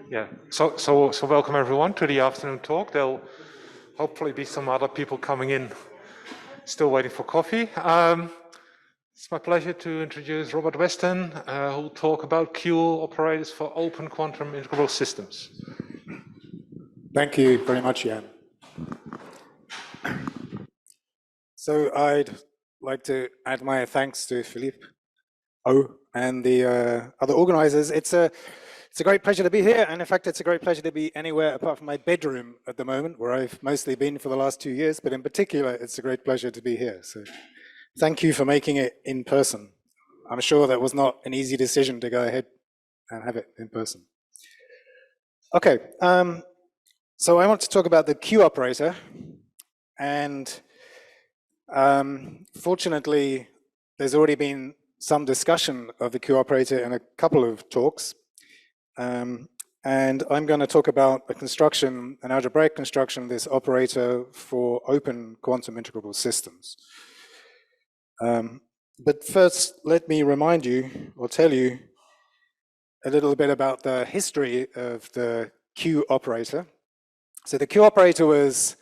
Yeah, so welcome everyone to the afternoon talk. There'll hopefully be some other people coming in, still waiting for coffee. It's my pleasure to introduce Robert Weston, who will talk about Q operators for open quantum integrable systems. Thank you very much, Jan. So I'd like to add my thanks to Philippe and the other organizers. It's a great pleasure to be here, and in fact it's a great pleasure to be anywhere apart from my bedroom at the moment, where I've mostly been for the last 2 years, but in particular it's a great pleasure to be here. So thank you for making it in person. I'm sure that was not an easy decision to go ahead and have it in person. Okay, so I want to talk about the Q operator, and fortunately there's already been some discussion of the Q operator in a couple of talks. And I'm going to talk about the construction, an algebraic construction of this operator for open quantum integrable systems. But first, let me remind you, or tell you, a little bit about the history of the Q operator. So the Q operator was,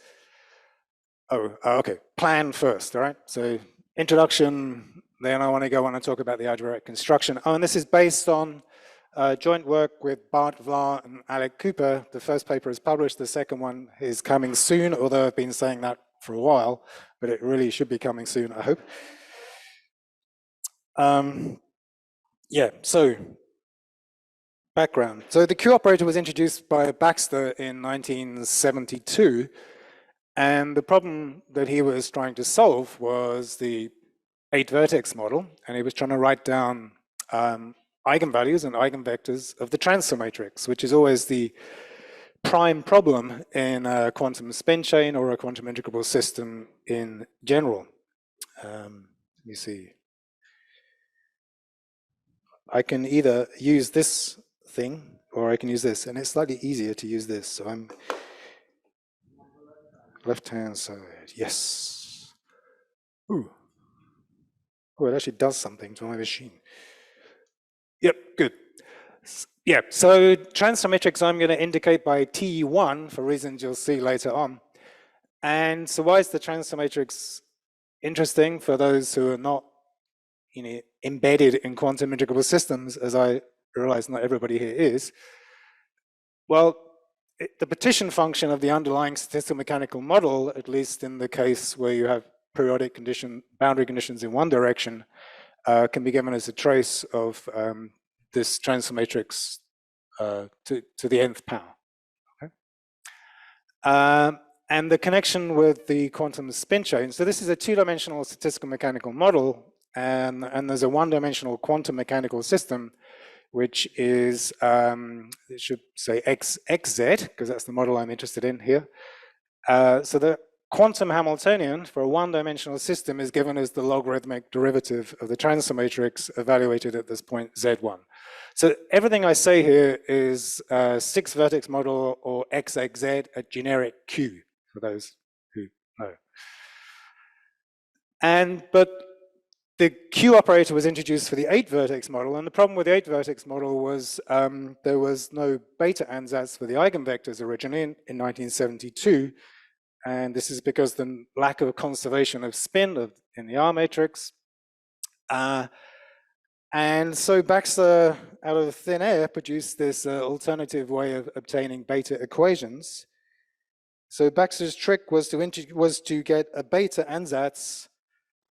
plan first, all right? So introduction, then I want to go on and talk about the algebraic construction. Oh, and this is based on joint work with Bart Vlaar and Alec Cooper. The first paper is published, the second one is coming soon, although I've been saying that for a while, but it really should be coming soon, I hope. Yeah, so background. So the Q operator was introduced by Baxter in 1972, and the problem that he was trying to solve was the 8-vertex model, and he was trying to write down eigenvalues and eigenvectors of the transfer matrix, which is always the prime problem in a quantum spin chain or a quantum integrable system in general. Let me see. I can either use this thing or I can use this, and it's slightly easier to use this. So I'm left-hand side, yes. Ooh. Oh, it actually does something to my machine. Yep, good. Yeah, so transfer matrix I'm going to indicate by T1 for reasons you'll see later on. And so why is the transfer matrix interesting for those who are not embedded in quantum integrable systems, as I realize not everybody here is? Well, the partition function of the underlying statistical mechanical model, at least in the case where you have periodic boundary conditions in one direction, can be given as a trace of this transfer matrix to the nth power. Okay? And the connection with the quantum spin chain. So this is a two-dimensional statistical mechanical model, and there's a one-dimensional quantum mechanical system, which is, it should say xz, because that's the model I'm interested in here. So the quantum Hamiltonian for a one-dimensional system is given as the logarithmic derivative of the transfer matrix evaluated at this point z1. So everything I say here is 6-vertex model or xxz at generic Q, for those who know. But the Q operator was introduced for the 8-vertex model, and the problem with the 8-vertex model was there was no beta ansatz for the eigenvectors originally in 1972, and this is because the lack of conservation of spin in the R matrix. And so Baxter, out of thin air, produced this alternative way of obtaining beta equations. So Baxter's trick was to get a beta ansatz,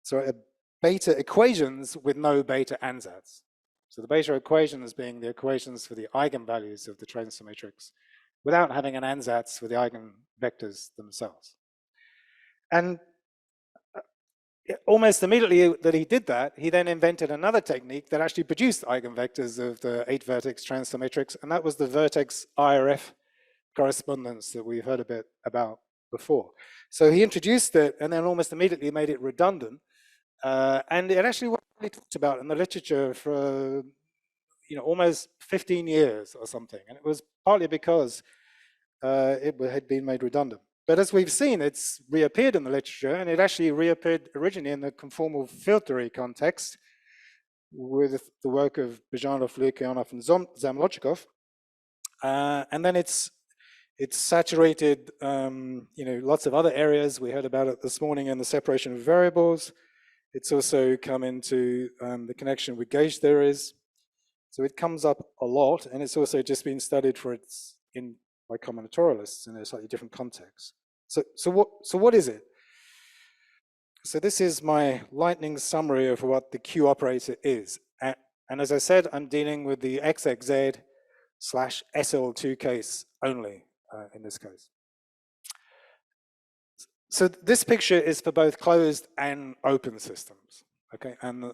sorry, a beta equations with no beta ansatz. So the beta equations being the equations for the eigenvalues of the transfer matrix, without having an ansatz for the eigenvectors themselves. And almost immediately that he did that, he then invented another technique that actually produced eigenvectors of the 8-vertex transfer matrix, and that was the Vertex Irf Correspondence that we've heard a bit about before. So he introduced it and then almost immediately made it redundant, and it actually wasn't really talked about in the literature for almost 15 years or something, and it was partly because it had been made redundant. But as we've seen, it's reappeared in the literature, and it actually reappeared originally in the conformal field theory context with the work of Bajanov, Lukyanov, and Zamolodchikov. And then it's saturated, lots of other areas. We heard about it this morning in the separation of variables. It's also come into the connection with gauge theories. So it comes up a lot, and it's also just been studied by combinatorialists in a slightly different context. So what is it? So this is my lightning summary of what the Q operator is. And as I said, I'm dealing with the XXZ/SL2 case only in this case. So this picture is for both closed and open systems, okay? And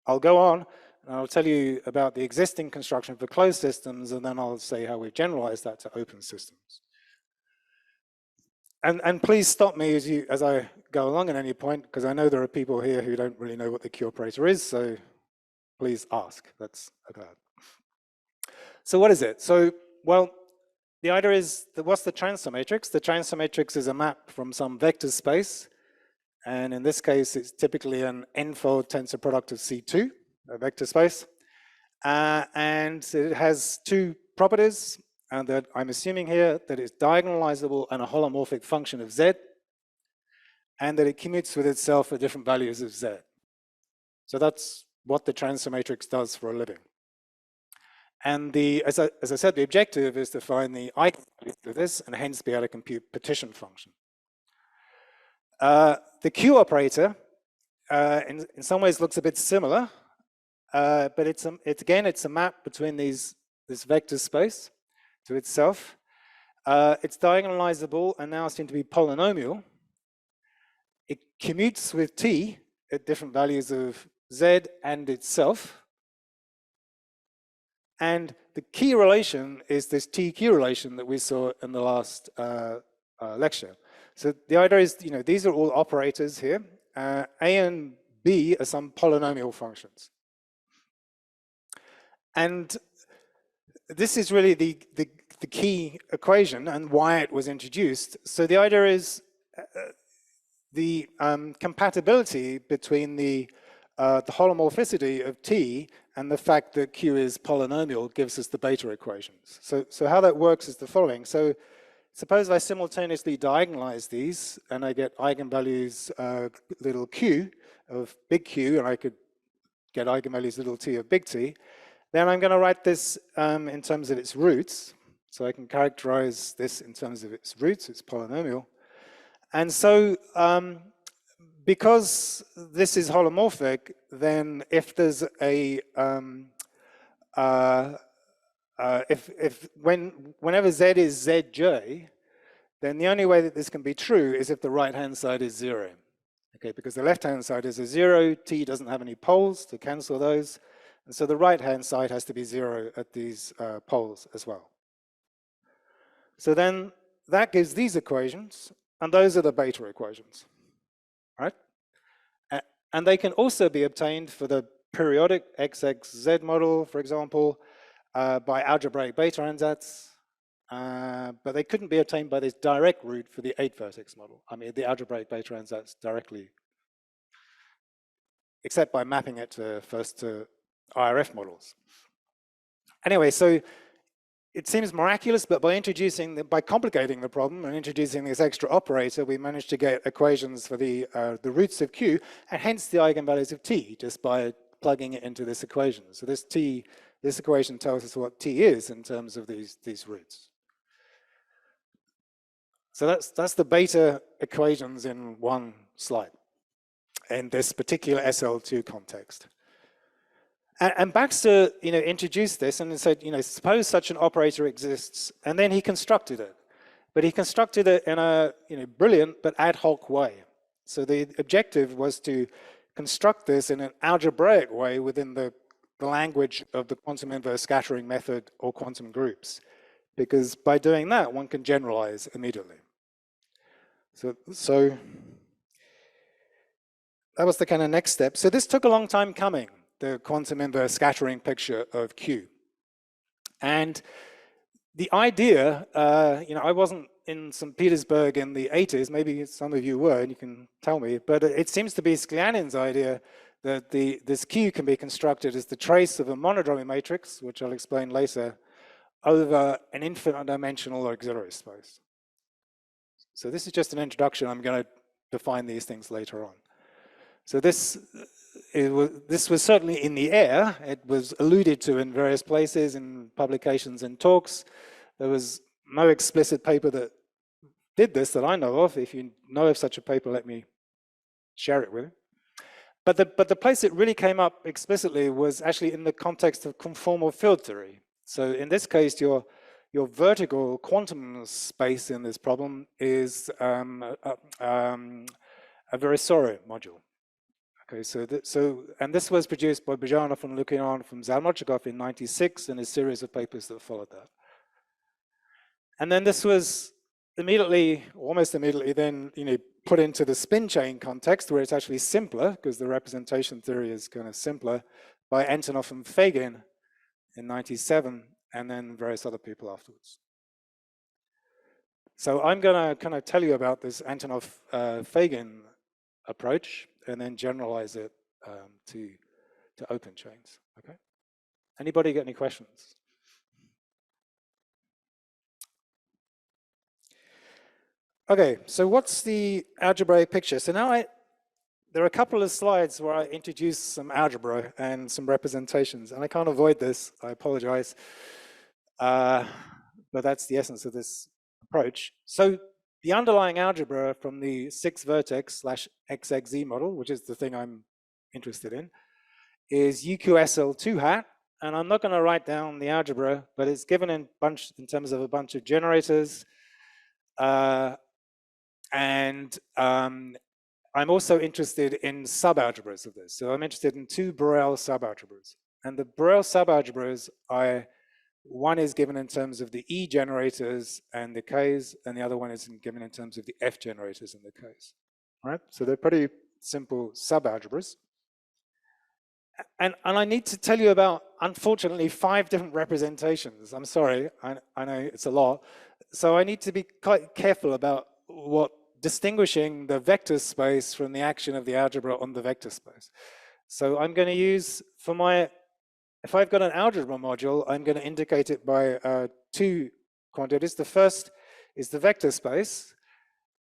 I'll go on and I'll tell you about the existing construction for closed systems, and then I'll say how we've generalized that to open systems. And please stop me as I go along at any point, because I know there are people here who don't really know what the Q operator is, so please ask. That's okay. So what is it? So, well, the idea is, what's the transfer matrix? The transfer matrix is a map from some vector space, and in this case, it's typically an n-fold tensor product of C2, a vector space, and it has two properties, and that I'm assuming here that it's diagonalizable and a holomorphic function of Z, and that it commutes with itself at different values of Z. So that's what the transfer matrix does for a living. And as I said, the objective is to find the eigenvalues of this and hence be able to compute partition function. The Q operator in some ways looks a bit similar, but it's a map between this vector space to itself. It's diagonalizable and now seem to be polynomial. It commutes with T at different values of Z and itself. And the key relation is this TQ relation that we saw in the last lecture. So the idea is, these are all operators here. A and B are some polynomial functions. And this is really the key equation and why it was introduced. So the idea is the compatibility between the holomorphicity of T and the fact that Q is polynomial gives us the beta equations. So how that works is the following. So suppose I simultaneously diagonalize these and I get eigenvalues little q of big Q, and I could get eigenvalues little t of big T. Then I'm going to write this in terms of its roots. So I can characterize this in terms of its roots, its polynomial. And so because this is holomorphic, then if there's a whenever Z is Zj, then the only way that this can be true is if the right-hand side is 0. Okay, because the left-hand side is a 0, T doesn't have any poles to cancel those, and so the right-hand side has to be 0 at these poles as well. So then that gives these equations, and those are the beta equations, right? And they can also be obtained for the periodic XXZ model, for example, by algebraic beta ansatz, but they couldn't be obtained by this direct route for the 8-vertex model. I mean, the algebraic beta ansatz directly, except by mapping it first to IRF models. Anyway, so it seems miraculous, but by complicating the problem and introducing this extra operator, we managed to get equations for the roots of Q, and hence the eigenvalues of T, just by plugging it into this equation. So this equation tells us what T is in terms of these roots. So that's the beta equations in one slide in this particular SL2 context. And Baxter, introduced this and said, suppose such an operator exists, and then he constructed it. But he constructed it in a, brilliant but ad hoc way. So the objective was to construct this in an algebraic way within the language of the quantum inverse scattering method or quantum groups, because by doing that, one can generalize immediately. So that was the kind of next step. So this took a long time coming, the quantum inverse scattering picture of Q. And the idea, I wasn't in St. Petersburg in the 80s, maybe some of you were, and you can tell me, but it seems to be Sklianin's idea that this Q can be constructed as the trace of a monodromy matrix, which I'll explain later, over an infinite dimensional auxiliary space. So this is just an introduction. I'm going to define these things later on. So this was certainly in the air. It was alluded to in various places, in publications and talks. There was no explicit paper that did this that I know of. If you know of such a paper, let me share it with you. But the place it really came up explicitly was actually in the context of conformal field theory. So in this case, your vertical quantum space in this problem is a Vertex module. Okay, and this was produced by Buzhanov and Lukian from Zalmochikov in '96 and a series of papers that followed that. And then this was immediately, almost immediately, then put into the spin chain context where it's actually simpler because the representation theory is kind of simpler by Antonov and Fagin in '97, and then various other people afterwards. So I'm going to kind of tell you about this Antonov-Fagin approach and then generalize it to open chains. Okay. Anybody got any questions? Okay, so what's the algebraic picture? So now there are a couple of slides where I introduce some algebra and some representations, and I can't avoid this, I apologize. But that's the essence of this approach. So the underlying algebra from the 6-vertex/XXZ model, which is the thing I'm interested in, is UQSL2 hat, and I'm not going to write down the algebra, but it's given in terms of a bunch of generators. And I'm also interested in subalgebras of this. So I'm interested in 2 Borel subalgebras. And the Borel subalgebras, one is given in terms of the E generators and the Ks, and the other one is given in terms of the F generators and the Ks. All right, so they're pretty simple subalgebras. And I need to tell you about, unfortunately, 5 different representations. I'm sorry, I know it's a lot. So I need to be quite careful about distinguishing the vector space from the action of the algebra on the vector space. So I'm going to use, if I've got an algebra module, I'm going to indicate it by 2 quantities. The first is the vector space,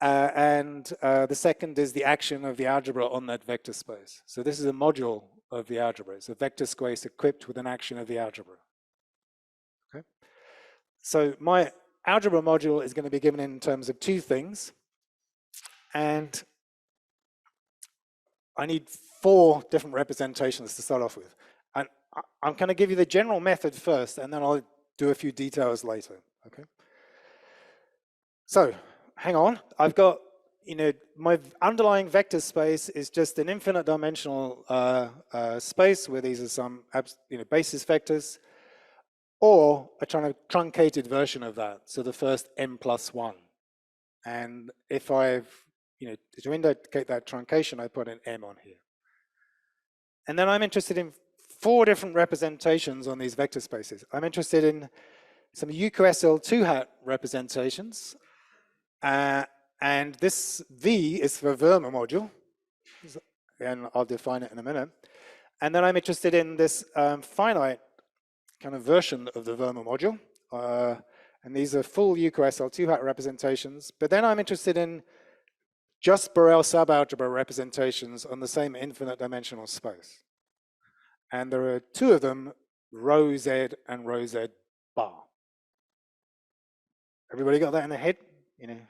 and the second is the action of the algebra on that vector space. So this is a module of the algebra. It's a vector space equipped with an action of the algebra. Okay. So my algebra module is going to be given in terms of 2 things, and I need 4 different representations to start off with. And I'm going to give you the general method first, and then I'll do a few details later. Okay. So hang on, I've got, my underlying vector space is just an infinite dimensional space where these are some basis vectors, or a truncated version of that. So the first m+1. And if to indicate that truncation, I put an m on here. And then I'm interested in 4 different representations on these vector spaces. I'm interested in some UQSL2 hat representations. And this V is for Verma module. And I'll define it in a minute. And then I'm interested in this finite kind of version of the Verma module. And these are full UQSL2 hat representations. But then I'm interested in just Borel subalgebra representations on the same infinite dimensional space. And there are 2 of them, rho Z and rho Z bar. Everybody got that in their head?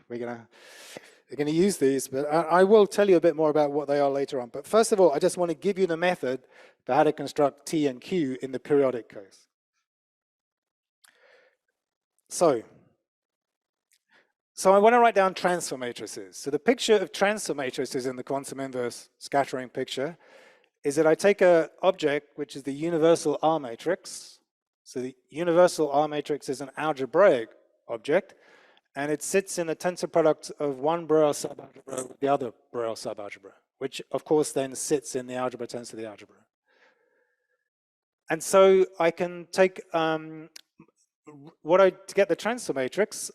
We're gonna use these, but I will tell you a bit more about what they are later on. But first of all, I just want to give you the method for how to construct T and Q in the periodic case. So I want to write down transfer matrices. So the picture of transfer matrices in the quantum inverse scattering picture is that I take an object, which is the universal R matrix. So the universal R matrix is an algebraic object, and it sits in a tensor product of one Borel subalgebra with the other Borel subalgebra, which of course then sits in the algebra tensor of the algebra. And so I can take to get the transfer matrix,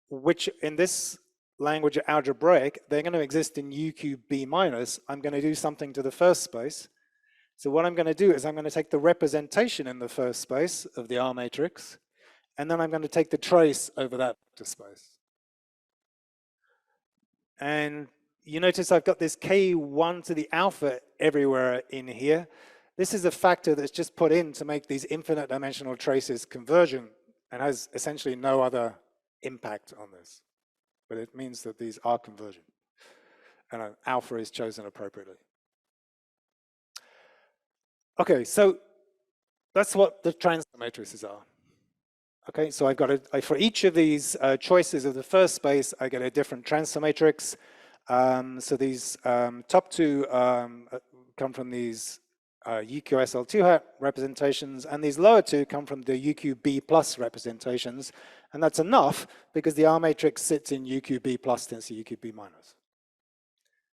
which in this language algebraic, they're going to exist in U cube B minus. I'm going to do something to the first space. So what I'm going to do is I'm going to take the representation in the first space of the R matrix, and then I'm going to take the trace over that vector space. And you notice I've got this k1 to the alpha everywhere in here. This is a factor that's just put in to make these infinite dimensional traces convergent and has essentially no other impact on this. But it means that these are convergent. And alpha is chosen appropriately. Okay, so that's what the transfer matrices are. Okay, so I've got for each of these choices of the first space, I get a different transfer matrix. So these top two come from these UQSL2 hat representations, and these lower two come from the UQB plus representations. And that's enough because the R matrix sits in UQB plus tensor UQB minus.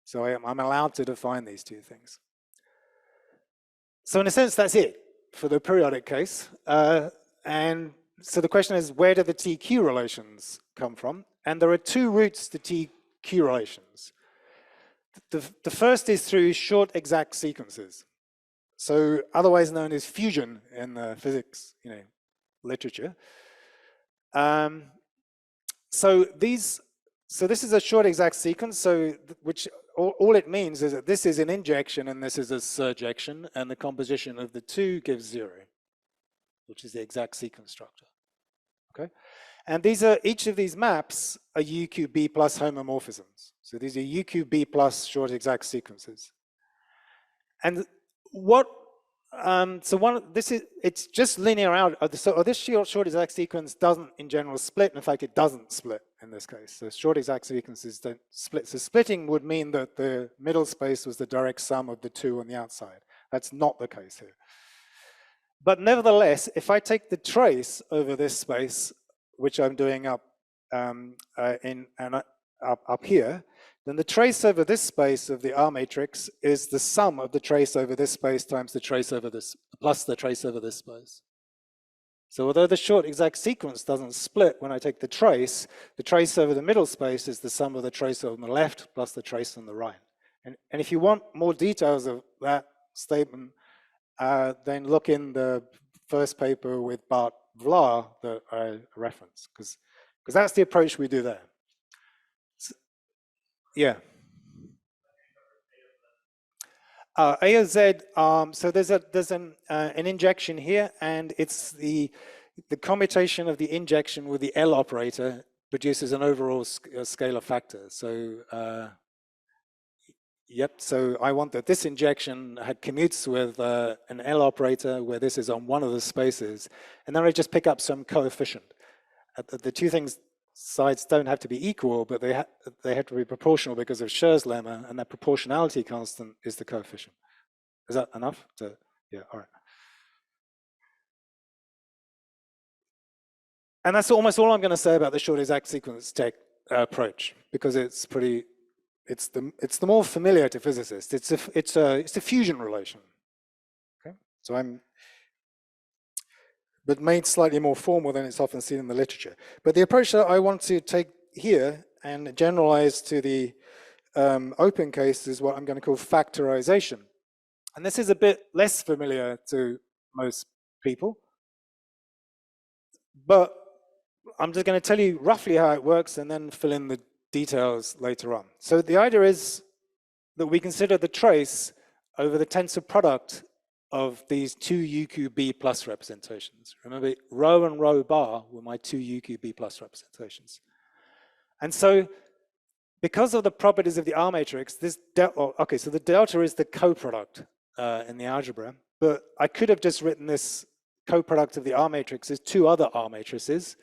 So I'm allowed to define these two things. So in a sense, that's it for the periodic case. And so the question is, where do the TQ relations come from? And there are two routes to TQ relations. The first is through short exact sequences. So otherwise known as fusion in the physics, literature. So this is a short exact sequence, which all it means is that this is an injection and this is a surjection, and the composition of the two gives 0, which is the exact sequence structure. Okay, and each of these maps are UQB plus homomorphisms. So these are UQB plus short exact sequences. And it's just linear out. So this short exact sequence doesn't in general split. In fact, it doesn't split in this case. So short exact sequences don't split. So splitting would mean that the middle space was the direct sum of the two on the outside. That's not the case here. But nevertheless, if I take the trace over this space, which I'm doing up here, then the trace over this space of the R matrix is the sum of the trace over this space times the trace over this, plus the trace over this space. So although the short exact sequence doesn't split when I take the trace over the middle space is the sum of the trace on the left plus the trace on the right. And if you want more details of that statement, then look in the first paper with Bart Vla that I referenced, because that's the approach we do there. Yeah. A or Z, so there's an injection here, and it's the commutation of the injection with the L operator produces an overall scalar factor. So yep, so I want that this injection commutes with an L operator where this is on one of the spaces, and then I just pick up some coefficient. The two sides don't have to be equal, but they have to be proportional because of Scher's lemma, and that proportionality constant is the coefficient. Is that enough? Yeah, all right. And that's almost all I'm going to say about the short exact sequence tech approach, because it's the more familiar to physicists. It's a fusion relation. Okay, so but made slightly more formal than it's often seen in the literature. But the approach that I want to take here and generalize to the open case is what I'm going to call factorization. And this is a bit less familiar to most people, but I'm just going to tell you roughly how it works and then fill in the details later on. So the idea is that we consider the trace over the tensor product of these two UQB plus representations. Remember, rho and rho bar were my two UQB plus representations. And so because of the properties of the R matrix, so the delta is the coproduct in the algebra, but I could have just written this coproduct of the R matrix as two other R matrices,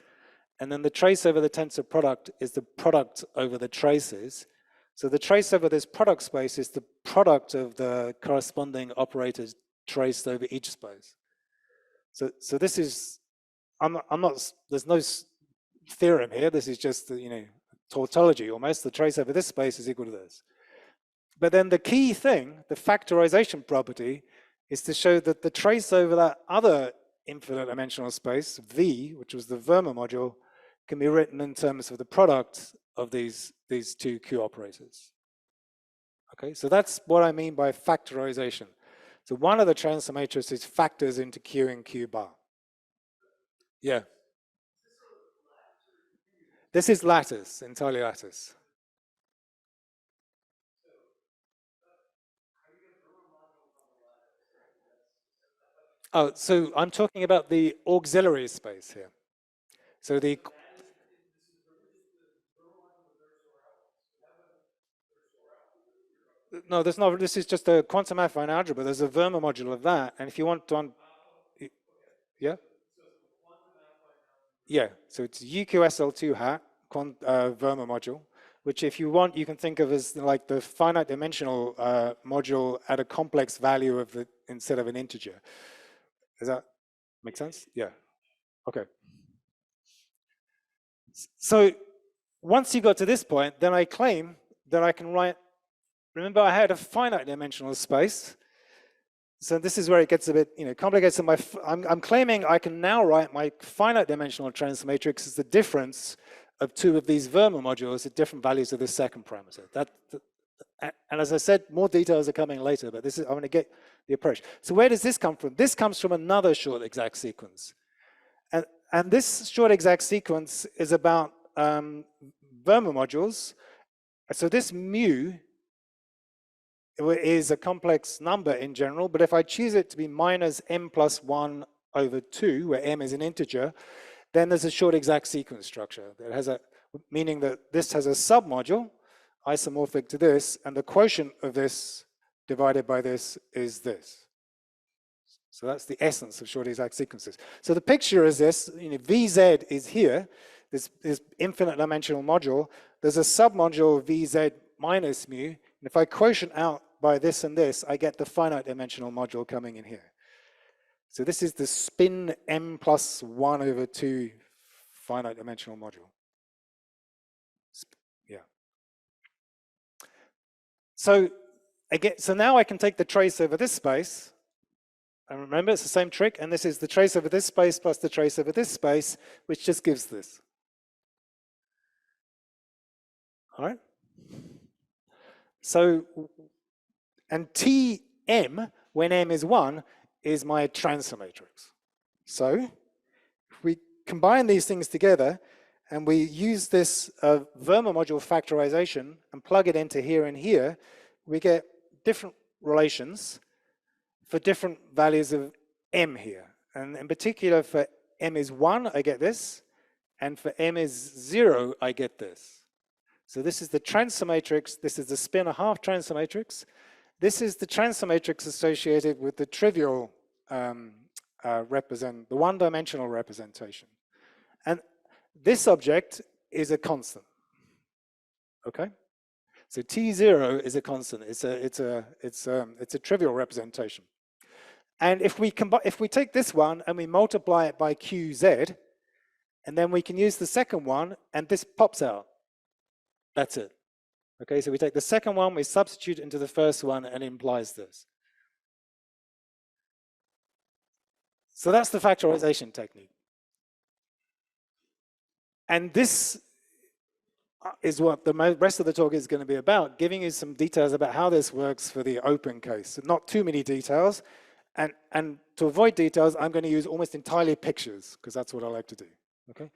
and then the trace over the tensor product is the product over the traces. So the trace over this product space is the product of the corresponding operators traced over each space. So this is, there's no theorem here. This is just, tautology almost. The trace over this space is equal to this. But then the key thing, the factorization property, is to show that the trace over that other infinite dimensional space, V, which was the Verma module, can be written in terms of the product of these two Q operators. Okay, so that's what I mean by factorization. So one of the transfer matrices factors into Q and Q bar. Yeah. This is lattice, entirely lattice. Oh, so I'm talking about the auxiliary space here. So the no, there's not. This is just a quantum affine algebra. There's a Verma module of that, and if you want to, yeah, yeah. So it's UQSL2 hat Verma module, which if you want, you can think of as like the finite dimensional module at a complex value of the instead of an integer. Does that make sense? Yeah. Okay. So once you got to this point, then I claim that I can write. Remember, I had a finite dimensional space. So this is where it gets a bit, complicated. So I'm claiming I can now write my finite dimensional transfer matrix as the difference of two of these Verma modules at different values of the second parameter. And as I said, more details are coming later, but this is, I want to get the approach. So where does this come from? This comes from another short exact sequence. And this short exact sequence is about Verma modules. So this mu is a complex number in general, but if I choose it to be minus m plus 1 over 2, where m is an integer, then there's a short exact sequence structure that has meaning that this has a submodule isomorphic to this, and the quotient of this divided by this is this. So that's the essence of short exact sequences. So the picture is this, Vz is here, this infinite dimensional module. There's a submodule Vz minus mu, and if I quotient out by this and this, I get the finite dimensional module coming in here. So this is the spin m plus 1 over 2 finite dimensional module. Yeah. So again, so now I can take the trace over this space, and remember it's the same trick, and this is the trace over this space plus the trace over this space, which just gives this. All right? So, and Tm, when m is 1, is my transfer matrix. So, if we combine these things together, and we use this Verma module factorization and plug it into here and here, we get different relations for different values of m here. And in particular, for m is 1, I get this, and for m is 0, I get this. So this is the transfer matrix, this is the spin a half transfer matrix. This is the transfer matrix associated with the trivial the one-dimensional representation. And this object is a constant, okay? So T0 is a constant, it's a trivial representation. And if we take this one and we multiply it by QZ, and then we can use the second one, and this pops out. That's it. Okay, so we take the second one, we substitute into the first one, and it implies this. So that's the factorization technique. And this is what the rest of the talk is going to be about, giving you some details about how this works for the open case. So not too many details. And to avoid details, I'm going to use almost entirely pictures, because that's what I like to do. Okay.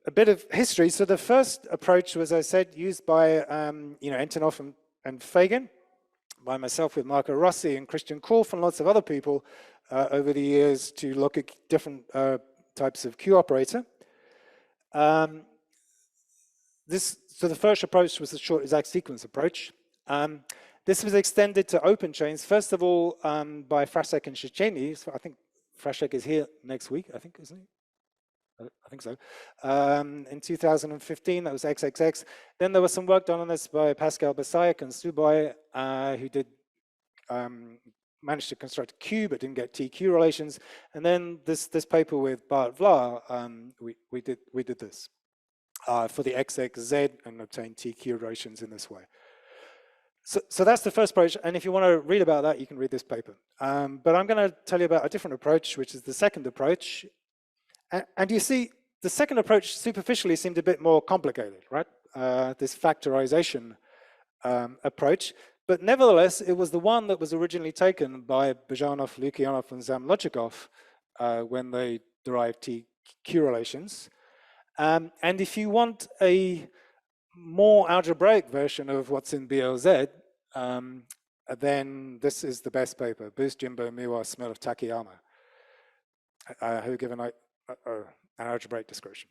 A bit of history. So the first approach was, as I said, used by Antonov and Fagan, by myself with Marco Rossi and Christian Korf and lots of other people over the years to look at different types of Q operator. So the first approach was the short exact sequence approach. This was extended to open chains, first of all by Frasek and Szczeciny. So I think Frasek is here next week, I think, isn't he? I think so. In 2015, that was XXX. Then there was some work done on this by Pascal Basayak and Suboy, who did managed to construct a Q but didn't get TQ relations. And then this paper with Bart Vla, we did this for the XXZ and obtained TQ relations in this way. So that's the first approach, and if you want to read about that, you can read this paper. But I'm going to tell you about a different approach, which is the second approach. And you see, the second approach superficially seemed a bit more complicated, right? This factorization approach. But nevertheless, it was the one that was originally taken by Bazhanov, Lukyanov, and Zamlodchikov when they derived TQ relations. And if you want a more algebraic version of what's in BLZ, then this is the best paper, Boost, Jimbo, Miwa, Smirnov, Takayama, who give an algebraic description.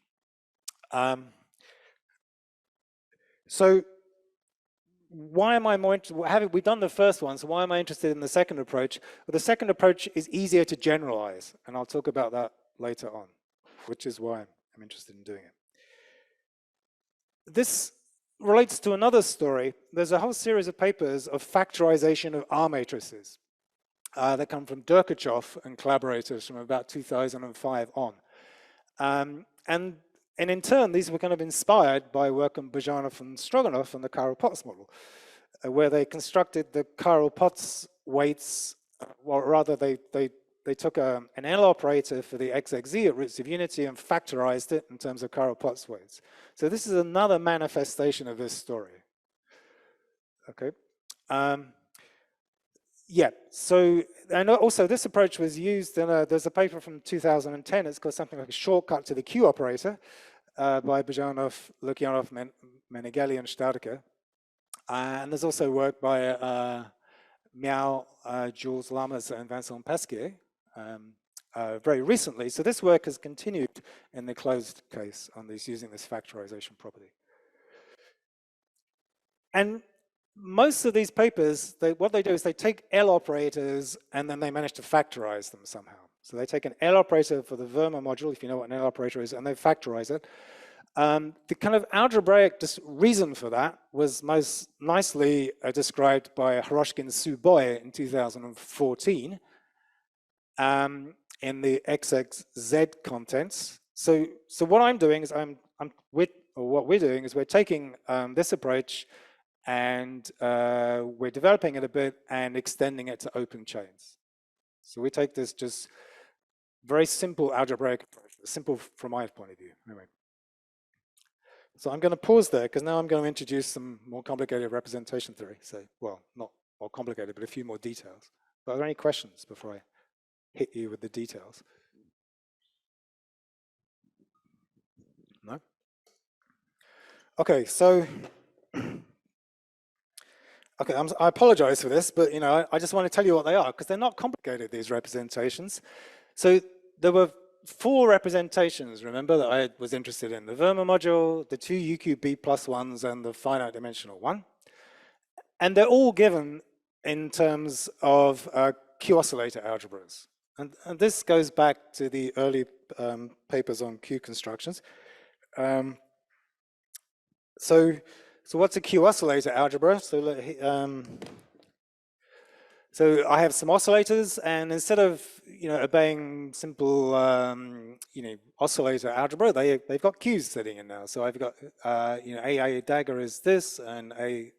So why am I more interested? We've done the first one, so why am I interested in the second approach? Well, the second approach is easier to generalize, and I'll talk about that later on, which is why I'm interested in doing it. This relates to another story. There's a whole series of papers of factorization of R matrices that come from Derkachov and collaborators from about 2005 on. And in turn, these were kind of inspired by work on Bajanov and Stroganov on the Karl-Potts model, where they constructed the Karl-Potts weights, well, rather they took an L operator for the XXZ at roots of unity and factorized it in terms of Karl-Potts weights. So this is another manifestation of this story. Okay. Yeah, so, and also this approach was used in there's a paper from 2010, it's called something like a shortcut to the Q operator by Bajanov, Lukyanov, Meneghelli, and Staudiker. And there's also work by Miao, Jules Lammers, and Vincent Pasquier very recently. So this work has continued in the closed case on these using this factorization property. And most of these papers, what they do is they take L operators and then they manage to factorize them somehow. So they take an L operator for the Verma module, if you know what an L operator is, and they factorize it. The kind of algebraic reason for that was most nicely described by Hiroshkin Suboy in 2014 in the XXZ contents. So what I'm doing is what we're doing is we're taking this approach and we're developing it a bit and extending it to open chains. So we take this just very simple algebraic approach, simple from my point of view. Anyway. So I'm going to pause there because now I'm going to introduce some more complicated representation theory. So, well, not more complicated, but a few more details. But are there any questions before I hit you with the details? No? Okay, so okay, I apologize for this, but I just want to tell you what they are because they're not complicated, these representations. So there were 4 representations, remember, that I was interested in. The Verma module, the 2 UQB+1s, and the finite dimensional one. And they're all given in terms of Q oscillator algebras. And this goes back to the early papers on Q constructions. So what's a Q oscillator algebra? So I have some oscillators, and instead of obeying simple oscillator algebra, they've got Qs sitting in now. So I've got AA dagger is this, and A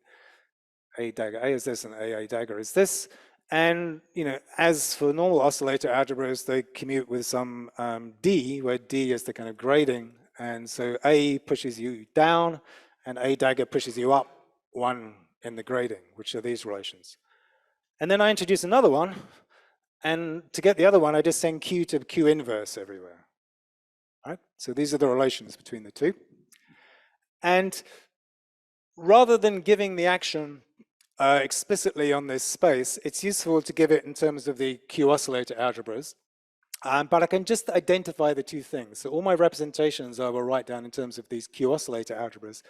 dagger A is this, and AA dagger is this. And as for normal oscillator algebras, they commute with some D, where D is the kind of grading, and so A pushes you down, and A dagger pushes you up 1 in the grading, which are these relations. And then I introduce another one, and to get the other one, I just send Q to Q inverse everywhere. Right? So these are the relations between the two. And rather than giving the action explicitly on this space, it's useful to give it in terms of the Q oscillator algebras. But I can just identify the 2 things. So all my representations I will write down in terms of these Q oscillator algebras.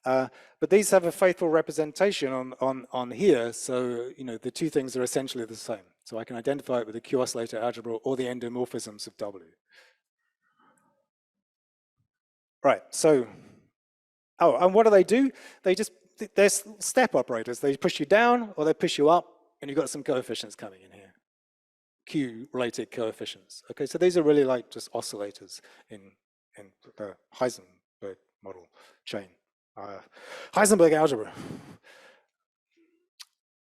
But these have a faithful representation on here. So the 2 things are essentially the same. So I can identify it with the Q oscillator algebra or the endomorphisms of W. Right. So, and what do? They're step operators. They push you down or they push you up, and you've got some coefficients coming in here. Q-related coefficients. Okay, so these are really like just oscillators in the Heisenberg model chain. Heisenberg algebra.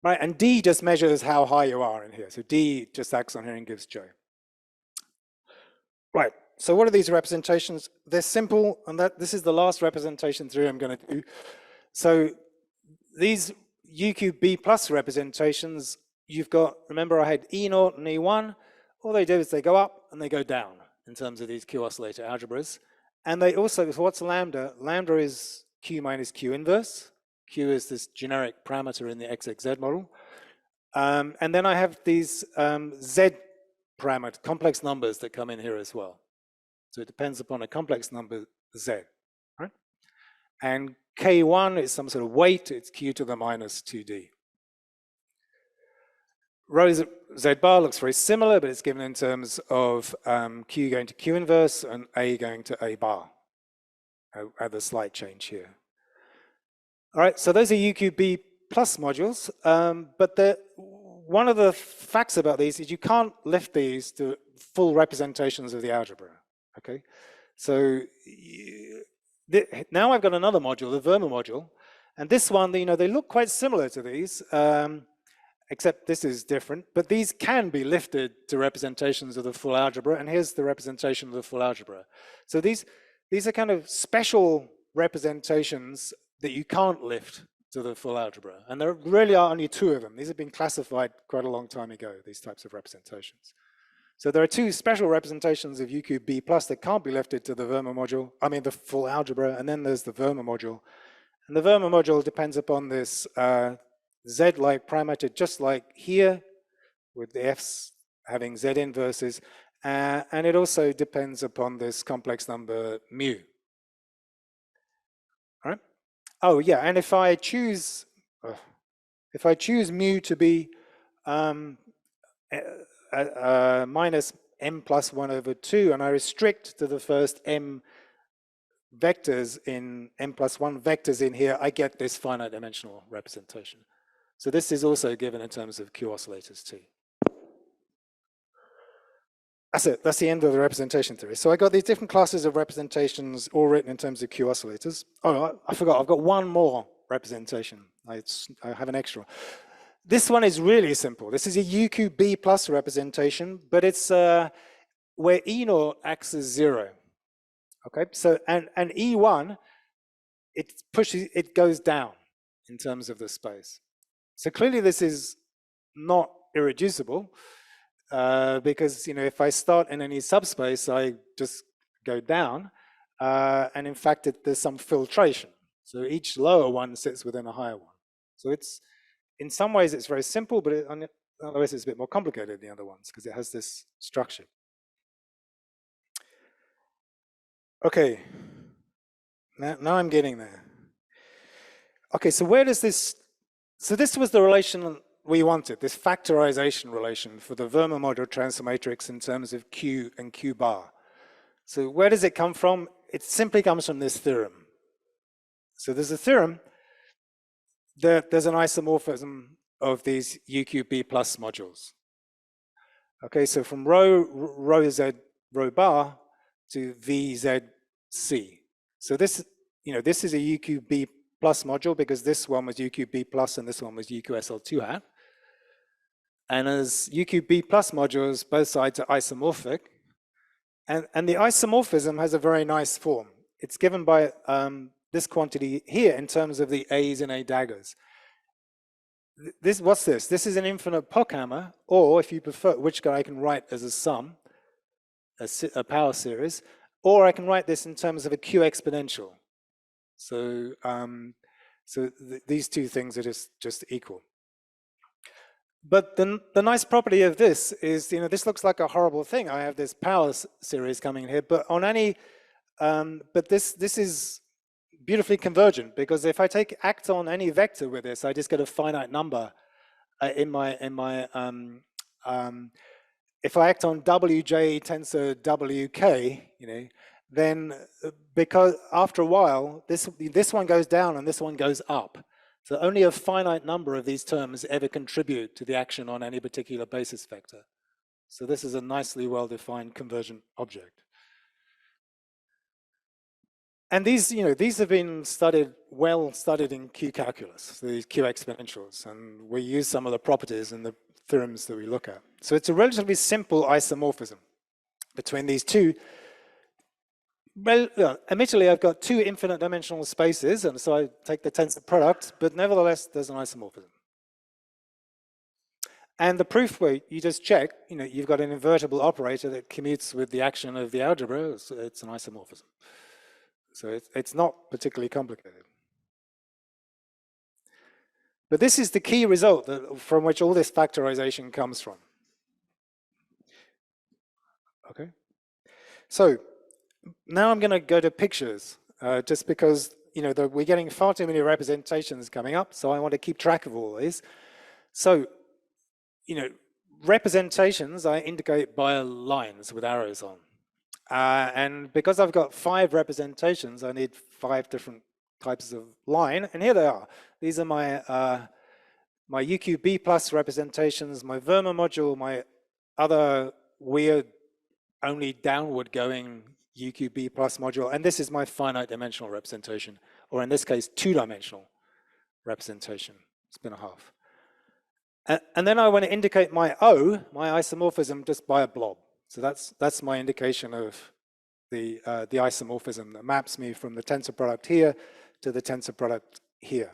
Right, and D just measures how high you are in here. So D just acts on here and gives J. Right, so what are these representations? They're simple, and this is the last representation theory I'm going to do. So these UQB plus representations, you've got, remember I had E0 and E1. All they do is they go up and they go down in terms of these Q oscillator algebras. And they also, so what's lambda? Lambda is Q minus Q inverse. Q is this generic parameter in the XXZ model. And then I have these Z parameter, complex numbers that come in here as well. So it depends upon a complex number Z, right? And K1 is some sort of weight, it's Q to the minus 2D. Rho Z bar looks very similar, but it's given in terms of Q going to Q inverse and A going to A bar. I add the slight change here. All right, so those are UQB plus modules, but one of the facts about these is you can't lift these to full representations of the algebra, okay? So now I've got another module, the Verma module, and this one, you know, they look quite similar to these, except this is different, but these can be lifted to representations of the full algebra, and here's the representation of the full algebra. So these are kind of special representations that you can't lift to the full algebra, and there really are only two of them. These have been classified quite a long time ago, these types of representations. So there are two special representations of UQB plus that can't be lifted to the Verma module, I mean the full algebra, and then there's the Verma module. And the Verma module depends upon this Z-like parameter, just like here, with the F's having Z inverses, and it also depends upon this complex number mu. All right? Oh yeah, and if I choose mu to be minus m plus 1 over 2, and I restrict to the first m vectors in m plus 1 vectors in here, I get this finite dimensional representation. So this is also given in terms of Q oscillators too. That's it, that's the end of the representation theory. So I got these different classes of representations all written in terms of Q oscillators. Oh, I forgot, I've got one more representation. I have an extra. This one is really simple. This is a UQB plus representation, but it's where E0 acts as 0. Okay, so and E1, it goes down in terms of the space. So clearly this is not irreducible because, you know, if I start in any subspace, I just go down, and in fact there's some filtration. So each lower one sits within a higher one. So it's, in some ways it's very simple, but in other ways it's a bit more complicated than the other ones because it has this structure. Okay, now I'm getting there. Okay, so where does this, so this was the relation we wanted, this factorization relation for the Verma module transfer matrix in terms of Q and Q bar. So where does it come from? It simply comes from this theorem. So there's a theorem that there's an isomorphism of these UQB plus modules. Okay, so from rho Z rho bar to VZC. So this, you know, this is a UQB plus module because this one was UQB plus and this one was UQSL2 hat. And as UQB plus modules, both sides are isomorphic. And the isomorphism has a very nice form. It's given by this quantity here in terms of the A's and A daggers. What's this? This is an infinite Pochhammer, or if you prefer, which I can write as a sum, a power series, or I can write this in terms of a Q exponential. So, these two things are just equal. But the nice property of this is, you know, this looks like a horrible thing. I have this power series coming in here, but on any, but this is beautifully convergent because if I act on any vector with this, I just get a finite number if I act on Wj tensor Wk, you know, then because after a while, this one goes down and this one goes up. So only a finite number of these terms ever contribute to the action on any particular basis vector. So this is a nicely well-defined convergent object. And these, you know, these have been well studied in Q calculus, so these Q exponentials, and we use some of the properties in the theorems that we look at. So it's a relatively simple isomorphism between these two. Well, admittedly, I've got two infinite dimensional spaces, and so I take the tensor product, but nevertheless, there's an isomorphism. And the proof where you just check, you know, you've got an invertible operator that commutes with the action of the algebra, so it's an isomorphism. So it's not particularly complicated. But this is the key result from which all this factorization comes from. Okay. So now I'm going to go to pictures, just because we're getting far too many representations coming up, so I want to keep track of all these. So, representations I indicate by lines with arrows on. And because I've got 5 representations, I need 5 different types of line, and here they are. These are my my UQB plus representations, my Verma module, my other weird only downward going UQB plus module, and this is my finite dimensional representation, or in this case, 2-dimensional representation. It's been a half. And then I want to indicate my O, my isomorphism, just by a blob. So that's my indication of the isomorphism that maps me from the tensor product here to the tensor product here.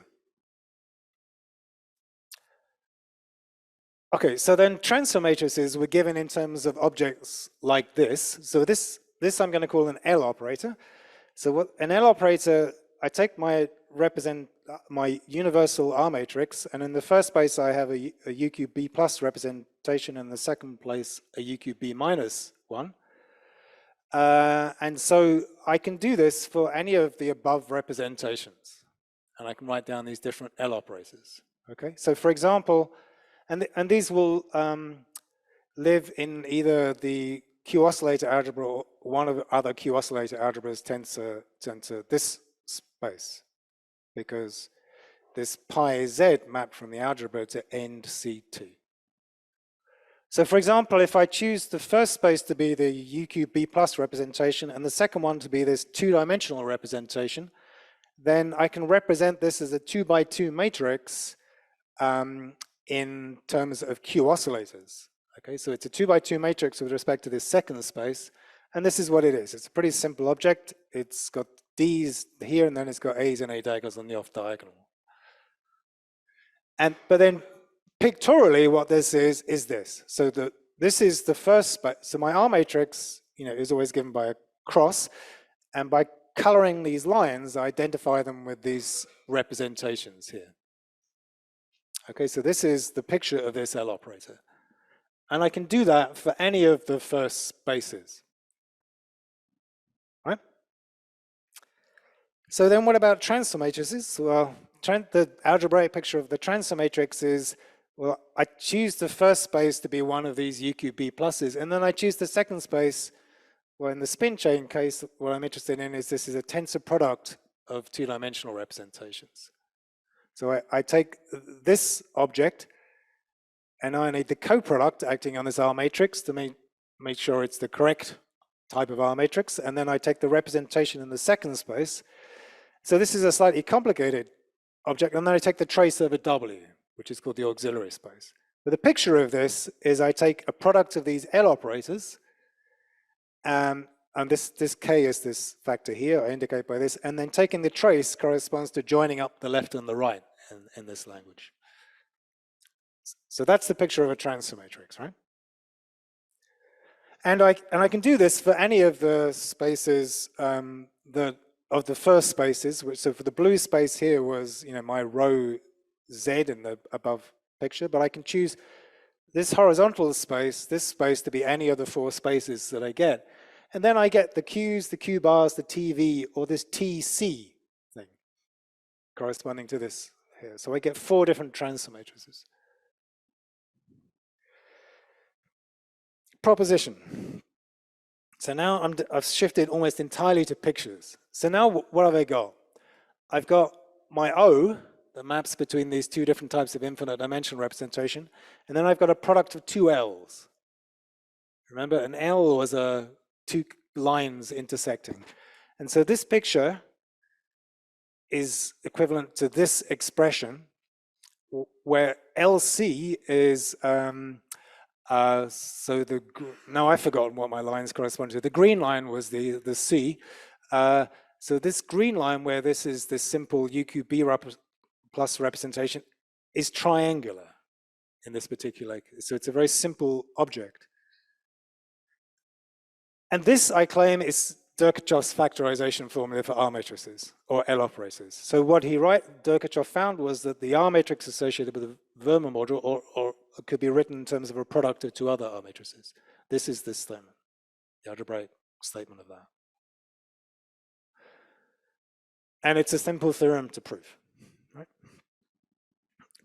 Okay, so then transfer matrices were given in terms of objects like this. So this I'm going to call an L operator. So what an L operator, I take my universal R matrix, and in the first place I have a UQB plus representation, and in the second place a UQB minus one. And so I can do this for any of the above representations, and I can write down these different L operators. Okay, so for example, and these will live in either the Q oscillator algebra or one of the other Q oscillator algebras tensor this space, because this pi z mapped from the algebra to end CT. So for example, if I choose the first space to be the UQB plus representation and the second one to be this 2-dimensional representation, then I can represent this as a 2x2 matrix in terms of Q oscillators. Okay, so it's a 2x2 matrix with respect to this second space, and this is what it is. It's a pretty simple object. It's got D's here, and then it's got A's and A daggers on the off diagonal. But then pictorially, what this is this. So this is the first space. So my R matrix, is always given by a cross, and by coloring these lines, I identify them with these representations here. Okay, so this is the picture of this L operator. And I can do that for any of the first spaces. Right? So then what about transfer matrices? Well, the algebraic picture of the transfer matrix is, well, I choose the first space to be one of these UQB pluses, and then I choose the second space. Well, in the spin chain case, what I'm interested in is this is a tensor product of 2-dimensional representations. So I take this object, and I need the coproduct acting on this R matrix to make sure it's the correct type of R matrix, and then I take the representation in the second space. So this is a slightly complicated object, and then I take the trace over W, which is called the auxiliary space. But the picture of this is I take a product of these L operators, and this K is this factor here, I indicate by this, and then taking the trace corresponds to joining up the left and the right in this language. So that's the picture of a transfer matrix, right? And I can do this for any of the spaces of the first spaces. So for the blue space here was my row Z in the above picture, but I can choose this horizontal space, this space, to be any of the 4 spaces that I get. And then I get the Q's, the Q bars, the TV, or this TC thing corresponding to this here. So I get 4 different transfer matrices. Proposition. So now I've shifted almost entirely to pictures. So now what have I got? I've got my O that maps between these 2 different types of infinite dimension representation, and then I've got a product of 2 L's. Remember, an L was 2 lines intersecting. And so this picture is equivalent to this expression, where LC is now I've forgotten what my lines correspond to. The green line was the C. So this green line, where this is this simple UQB plus representation, is triangular in this particular case. So it's a very simple object. And this, I claim, is Derkachev's factorization formula for R matrices, or L operators. So what Derkachev found was that the R matrix associated with the Verma module or could be written in terms of a product of two other R matrices. This is this statement, the algebraic statement of that. And it's a simple theorem to prove, right?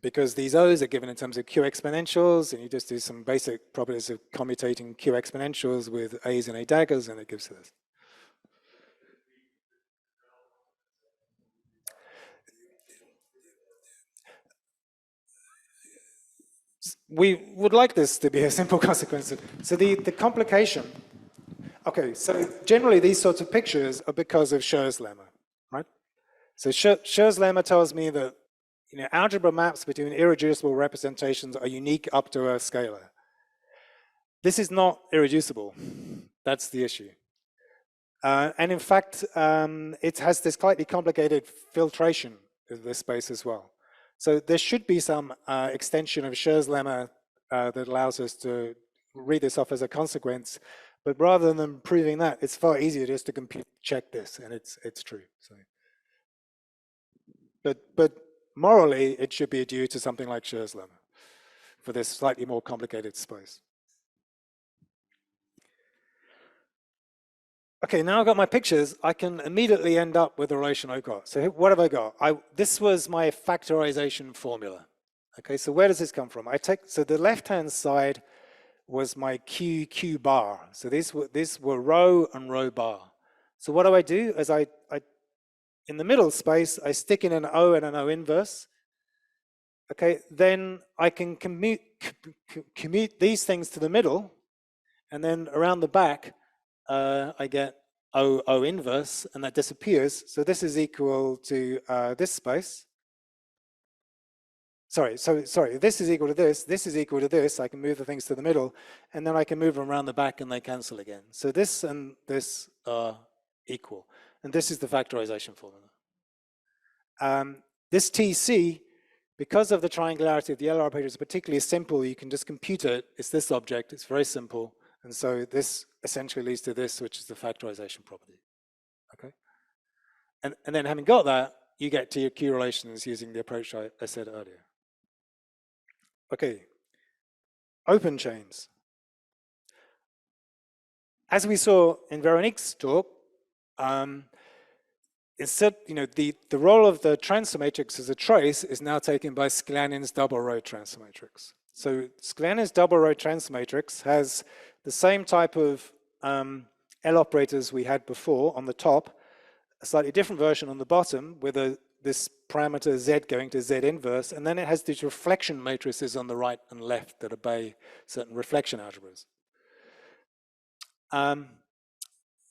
Because these O's are given in terms of Q exponentials, and you just do some basic properties of commutating Q exponentials with A's and A daggers, and it gives this. We would like this to be a simple consequence. So the complication, okay, so generally these sorts of pictures are because of Schur's lemma, right? So Schur's lemma tells me that algebra maps between irreducible representations are unique up to a scalar. This is not irreducible. That's the issue. And in fact, it has this slightly complicated filtration of this space as well. So there should be some extension of Schur's lemma that allows us to read this off as a consequence. But rather than proving that, it's far easier just to check this, and it's true. So, but morally, it should be due to something like Schur's lemma for this slightly more complicated space. Okay, now I've got my pictures, I can immediately end up with the relation I've got. So what have I got? This was my factorization formula. Okay, so where does this come from? So the left-hand side was my Q bar. So these were row and row bar. So what do? As in the middle space, I stick in an O and an O inverse. Okay, then I can commute these things to the middle, and then around the back, I get O inverse, and that disappears. So this is equal to this space. Sorry, this is equal to this is equal to this. I can move the things to the middle, and then I can move them around the back, and they cancel again. So this and this are equal. And this is the factorization formula. This TC, because of the triangularity of the L operator, is particularly simple. You can just compute it. It's this object. It's very simple. And so this essentially leads to this, which is the factorization property. Okay. And then having got that, you get to your Q relations using the approach I said earlier. Okay. Open chains. As we saw in Veronique's talk, instead, the role of the transfer matrix as a trace is now taken by Sklenin's double row transfer matrix. So Sklenin's double row transfer matrix has the same type of L operators we had before on the top, a slightly different version on the bottom with this parameter Z going to Z inverse, and then it has these reflection matrices on the right and left that obey certain reflection algebras.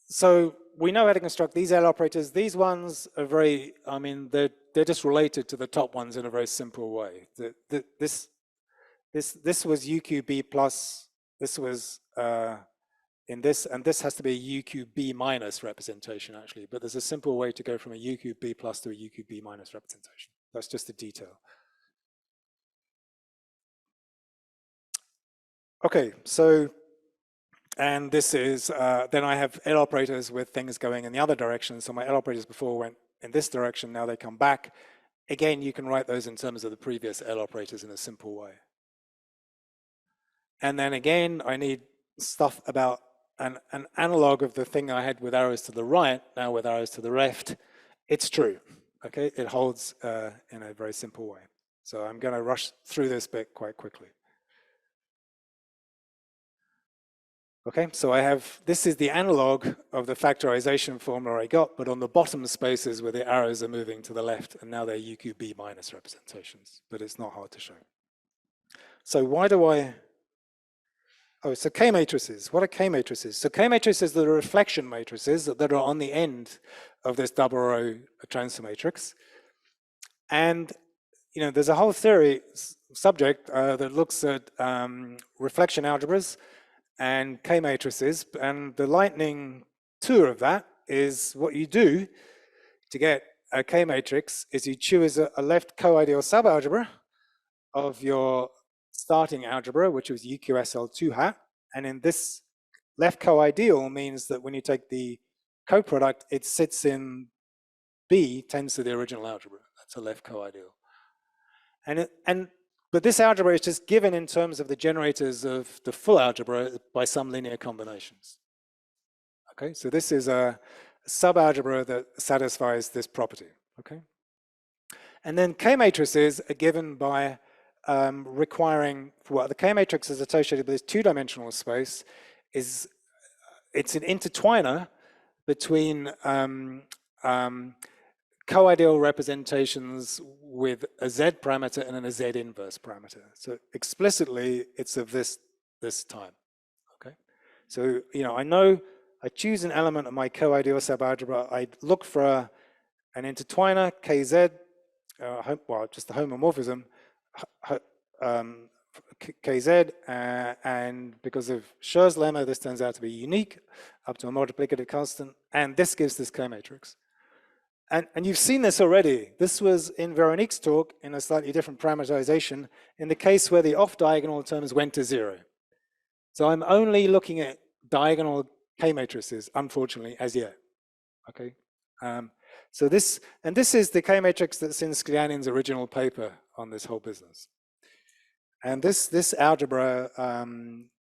So we know how to construct these L operators. These ones are very, they're just related to the top ones in a very simple way. This was UQB plus, this was in this, and this has to be a UQB minus representation actually, but there's a simple way to go from a UQB plus to a UQB minus representation. That's just a detail. Okay, so, and this is, then I have L operators with things going in the other direction. So my L operators before went in this direction, now they come back. Again, you can write those in terms of the previous L operators in a simple way. And then again, I need stuff about an analog of the thing I had with arrows to the right, now with arrows to the left. It's true, okay? It holds in a very simple way. So I'm gonna rush through this bit quite quickly. Okay, so I have, this is the analog of the factorization formula I got, but on the bottom spaces where the arrows are moving to the left, and now they're UQB minus representations, but it's not hard to show. So why do I, so K matrices, what are K matrices? So K matrices are the reflection matrices that are on the end of this double row transfer matrix. And there's a whole theory subject that looks at reflection algebras and K matrices, and the lightning tour of that is what you do to get a K matrix is you choose a left co-ideal subalgebra of your starting algebra, which was UQSL2 hat, and in this left co-ideal means that when you take the coproduct, it sits in B, tends to the original algebra. That's a left co-ideal. But this algebra is just given in terms of the generators of the full algebra by some linear combinations. Okay, so this is a subalgebra that satisfies this property. Okay, and then K matrices are given by requiring, well, the K matrix is associated with this two-dimensional space. It's an intertwiner between co-ideal representations with a Z parameter and a Z inverse parameter. So explicitly, it's of this type. Okay, so I know I choose an element of my co-ideal subalgebra. I look for an intertwiner KZ, well, just the homomorphism KZ, and because of Schur's lemma, this turns out to be unique up to a multiplicative constant, and this gives this K matrix. And you've seen this already. This was in Veronique's talk in a slightly different parameterization in the case where the off-diagonal terms went to 0. So I'm only looking at diagonal K matrices, unfortunately, as yet. Okay. So this is the K matrix that's in Sklianin's original paper on this whole business. And this algebra,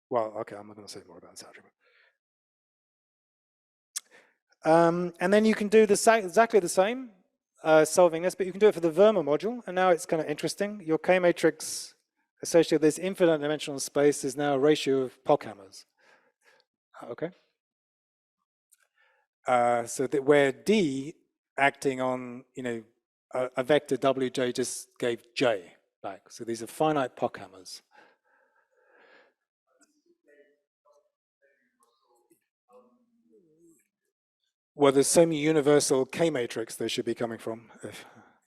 well, okay, I'm not going to say more about this algebra. And then you can do exactly the same, solving this, but you can do it for the Verma module. And now it's kind of interesting. Your K matrix associated with this infinite dimensional space is now a ratio of Pockhammers. Okay. So that where D acting on a vector Wj just gave J back. So these are finite Pockhammers. Well, the semi-universal K matrix they should be coming from.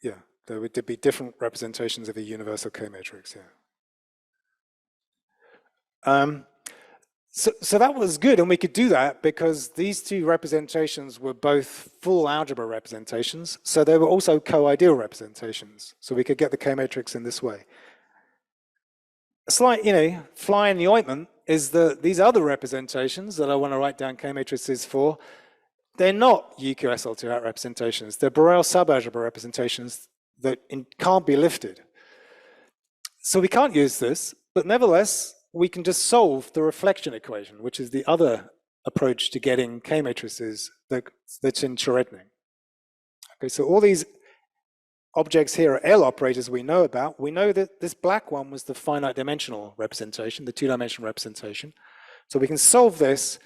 Yeah, there would be different representations of a universal K matrix. Yeah. So that was good, and we could do that because these two representations were both full algebra representations, so they were also co-ideal representations. So we could get the K matrix in this way. A slight, fly in the ointment is these other representations that I want to write down K matrices for. They're not UQSL2 representations. They're Borel subalgebra representations that can't be lifted. So we can't use this, but nevertheless, we can just solve the reflection equation, which is the other approach to getting K matrices that's in Cherednik. Okay, so all these objects here are L operators we know about. We know that this black one was the finite dimensional representation, the two-dimensional representation. So we can solve this,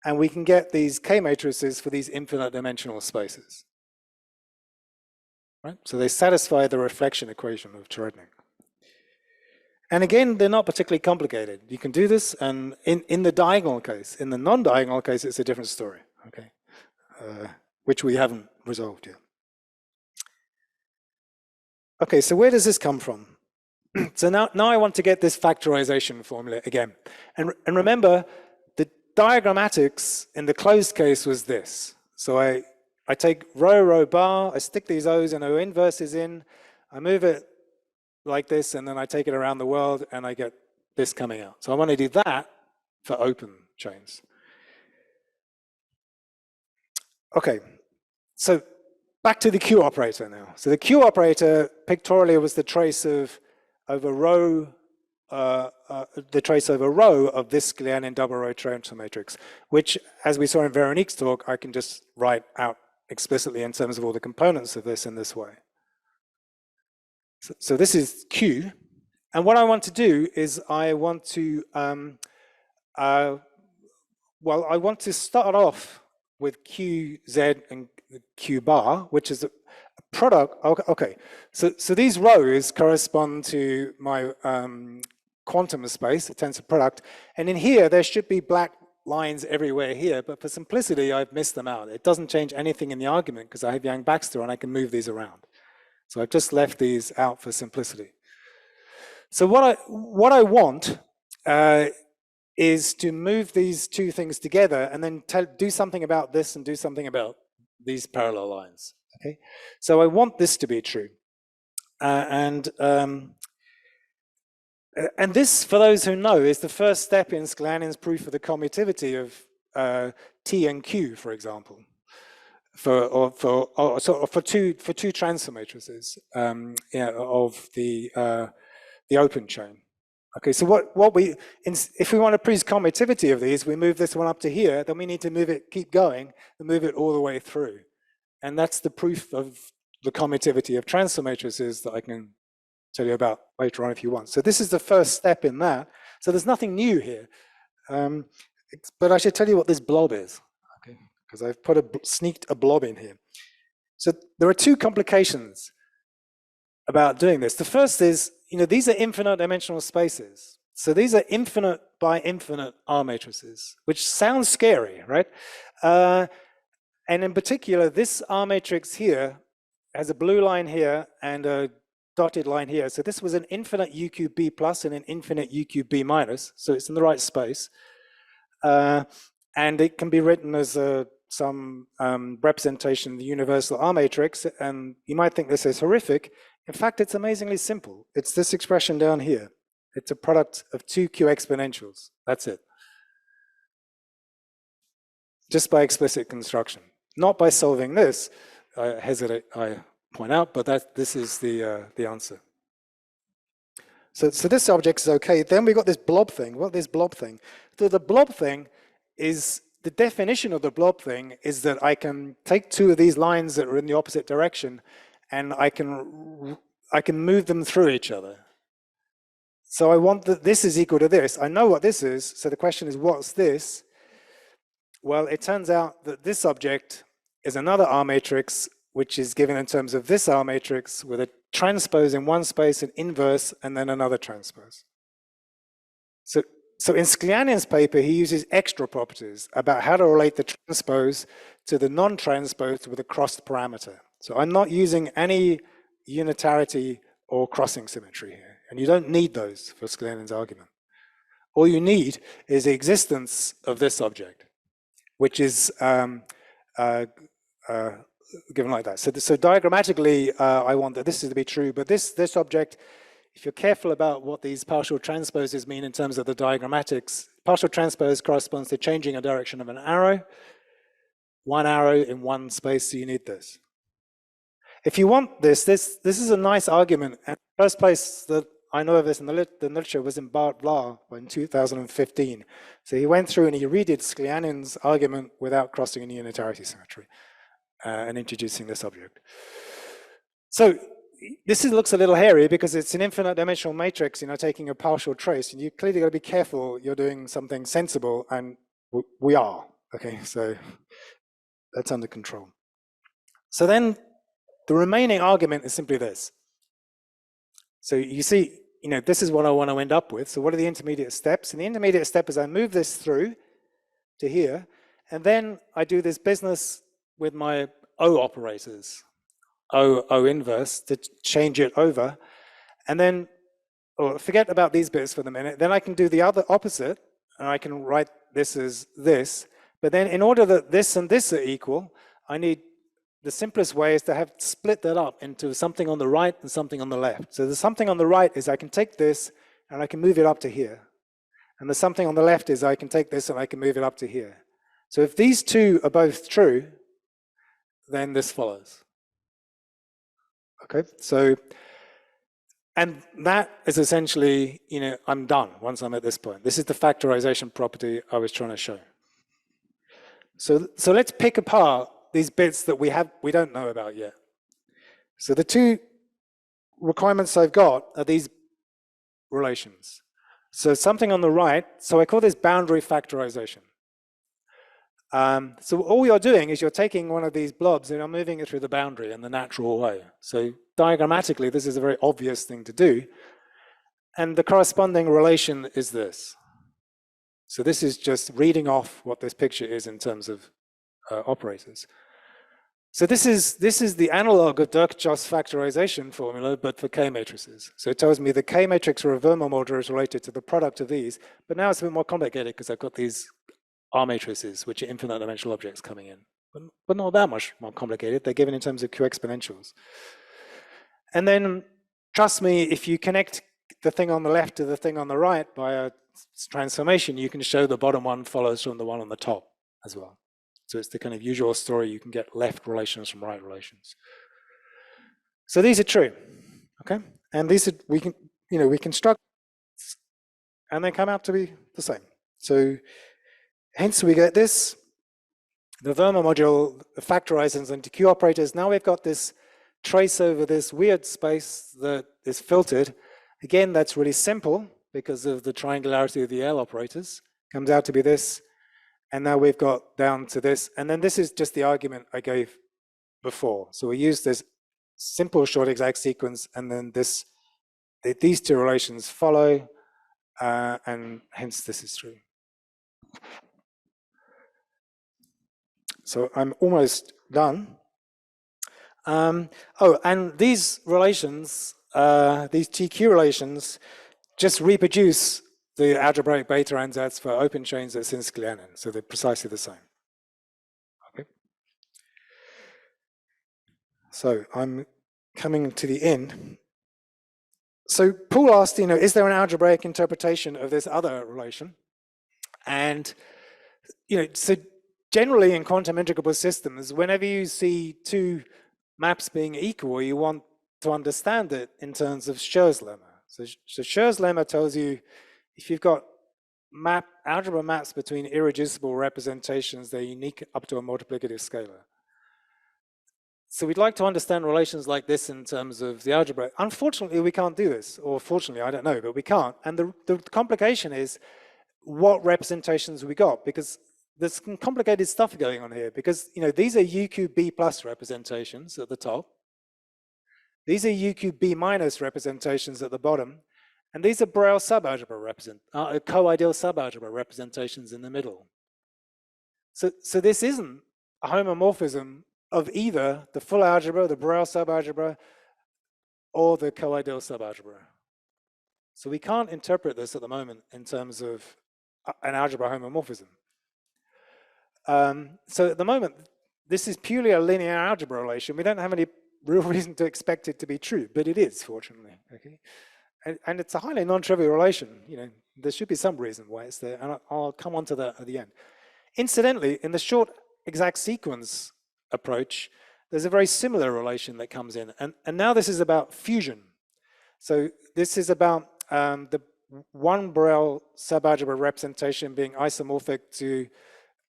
and we can get these K matrices for these infinite dimensional spaces. Right? So they satisfy the reflection equation of Cherednik. And again, they're not particularly complicated. You can do this, and in the diagonal case, in the non-diagonal case, it's a different story, okay, which we haven't resolved yet. Okay, so where does this come from? So now I want to get this factorization formula again. And remember, the diagrammatics in the closed case was this. So I take rho bar, I stick these O's and O inverses in, I move it like this, and then I take it around the world, and I get this coming out. So I want to do that for open chains. Okay, so back to the Q operator now. So the Q operator pictorially was the trace over row of this Sklianin double row transfer matrix, which, as we saw in Veronique's talk, I can just write out explicitly in terms of all the components of this in this way. So this is Q, and what I want to do is I want to start off with Q, Z, and Q bar, which is a product. Okay, so these rows correspond to my quantum space, a tensor product, and in here there should be black lines everywhere here, but for simplicity I've missed them out. It doesn't change anything in the argument because I have Yang-Baxter and I can move these around. So I've just left these out for simplicity. So what I want is to move these two things together and then do something about this and do something about these parallel lines. Okay, so I want this to be true, and this, for those who know, is the first step in Sklianin's proof of the commutativity of T and Q, for example. for two transfer matrices of the open chain. Okay, so if we want to prove commutativity of these, we move this one up to here, then we need to move it, keep going, and move it all the way through. And that's the proof of the commutativity of transfer matrices that I can tell you about later on if you want. So this is the first step in that. So there's nothing new here. But I should tell you what this blob is, okay? Because I've sneaked a blob in here. So there are two complications about doing this. The first is, these are infinite dimensional spaces. So these are infinite by infinite R matrices, which sounds scary, right? And in particular, this R matrix here has a blue line here and a dotted line here. So this was an infinite U cube B plus and an infinite U cube B minus. So it's in the right space. And it can be written as some representation of the universal R matrix. And you might think this is horrific. In fact, it's amazingly simple. It's this expression down here. It's a product of two Q exponentials. That's it. Just by explicit construction. Not by solving this, I point out, but this is the answer. So this object is okay. Then we got this blob thing. What is blob thing? So the blob thing is, the definition of the blob thing is that I can take two of these lines that are in the opposite direction and I can move them through each other. So I want that this is equal to this. I know what this is. So the question is, what's this? Well, it turns out that this object is another R matrix, which is given in terms of this R matrix with a transpose in one space, an inverse, and then another transpose. So in Sklianin's paper, he uses extra properties about how to relate the transpose to the non-transpose with a crossed parameter. So I'm not using any unitarity or crossing symmetry here, and you don't need those for Sklianin's argument. All you need is the existence of this object, which is given like that. So diagrammatically, I want that this is to be true, but this object, if you're careful about what these partial transposes mean in terms of the diagrammatics, partial transpose corresponds to changing a direction of an arrow. One arrow in one space, so you need this. If you want this is a nice argument. And the first place that I know of this in the literature was in Bart Blah in 2015. So he went through and he redid Sklianin's argument without crossing any unitarity symmetry and introducing this object. So this looks a little hairy because it's an infinite dimensional matrix, taking a partial trace, and you clearly got to be careful you're doing something sensible, and we are, okay? So that's under control. So then the remaining argument is simply this. So you see, this is what I want to end up with. So what are the intermediate steps? And the intermediate step is I move this through to here, and then I do this business with my O operators, O inverse, to change it over. And then, forget about these bits for the minute. Then I can do the other opposite, and I can write this as this. But then in order that this and this are equal, the simplest way is to split that up into something on the right and something on the left. So the something on the right is I can take this and I can move it up to here. And the something on the left is I can take this and I can move it up to here. So if these two are both true, then this follows. Okay, so, and that is essentially, I'm done once I'm at this point. This is the factorization property I was trying to show. So let's pick apart these bits that we don't know about yet. So the two requirements I've got are these relations. So something on the right, so I call this boundary factorization. So all you're doing is you're taking one of these blobs and you're moving it through the boundary in the natural way. So diagrammatically, this is a very obvious thing to do. And the corresponding relation is this. So this is just reading off what this picture is in terms of operators. So this is the analog of Dirk-Jost factorization formula, but for K matrices. So it tells me the K matrix or a Verma order is related to the product of these, but now it's a bit more complicated because I've got these R matrices, which are infinite dimensional objects coming in, but not that much more complicated. They're given in terms of Q exponentials. And then, trust me, if you connect the thing on the left to the thing on the right by a transformation, you can show the bottom one follows from the one on the top as well. So it's the kind of usual story, you can get left relations from right relations. So these are true, okay? And these are, we construct, and they come out to be the same. So hence we get this, the Verma module factorizes into Q operators. Now we've got this trace over this weird space that is filtered. Again, that's really simple because of the triangularity of the L operators. Comes out to be this. And now we've got down to this. And then this is just the argument I gave before. So we use this simple short exact sequence, and then these two relations follow, and hence this is true. So I'm almost done. Oh, and these relations, these TQ relations, just reproduce the algebraic beta ansatz for open chains at Sinsky-Lenin. So they're precisely the same. Okay. So I'm coming to the end. So Paul asked, is there an algebraic interpretation of this other relation? And, so generally in quantum integrable systems, whenever you see two maps being equal, you want to understand it in terms of Schur's lemma. So Schur's lemma tells you if you've got algebra maps between irreducible representations, they're unique up to a multiplicative scalar. So we'd like to understand relations like this in terms of the algebra. Unfortunately, we can't do this, or fortunately, I don't know, but we can't. And the complication is what representations we got, because there's some complicated stuff going on here, because these are UQB plus representations at the top. These are UQB minus representations at the bottom. And these are Borel subalgebra co-ideal subalgebra representations in the middle. So this isn't a homomorphism of either the full algebra, the Borel subalgebra, or the co-ideal subalgebra. So we can't interpret this at the moment in terms of an algebra homomorphism. So at the moment, this is purely a linear algebra relation. We don't have any real reason to expect it to be true, but it is, fortunately. Okay, and it's a highly non-trivial relation. There should be some reason why it's there, and I'll come on to that at the end. Incidentally, in the short exact sequence approach, there's a very similar relation that comes in, and now this is about fusion. So this is about the one Borel subalgebra representation being isomorphic to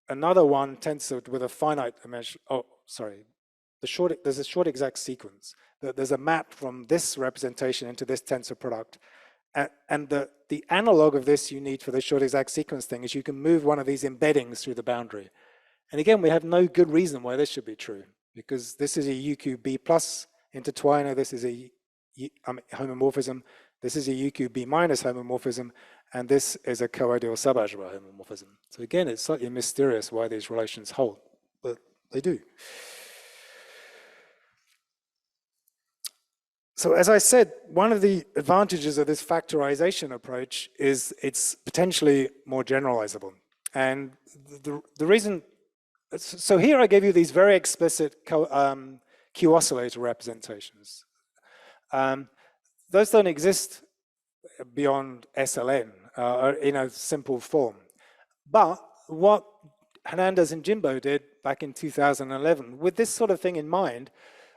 another one tensor with a finite dimension. Oh, sorry. There's a short exact sequence. There's a map from this representation into this tensor product. And the analog of this you need for the short exact sequence thing is you can move one of these embeddings through the boundary. And again, we have no good reason why this should be true, because this is a UQB plus intertwiner, this is a homomorphism, this is a UQB minus homomorphism, and this is a co-ideal subalgebra homomorphism. So again, it's slightly mysterious why these relations hold, but they do. So as I said, one of the advantages of this factorization approach is it's potentially more generalizable. And the reason, so here I gave you these very explicit Q oscillator representations. Those don't exist beyond SLN in a simple form. But what Hernandez and Jimbo did back in 2011 with this sort of thing in mind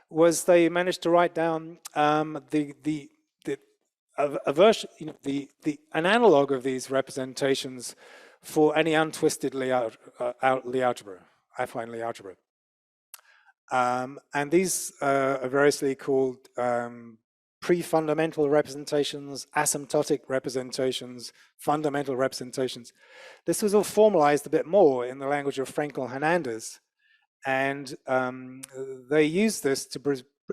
was they managed to write down an analog of these representations for any untwisted Lie algebra, affine Lie algebra. And these are variously called pre-fundamental representations, asymptotic representations, fundamental representations. This was all formalized a bit more in the language of Frenkel-Hernandez. And they used this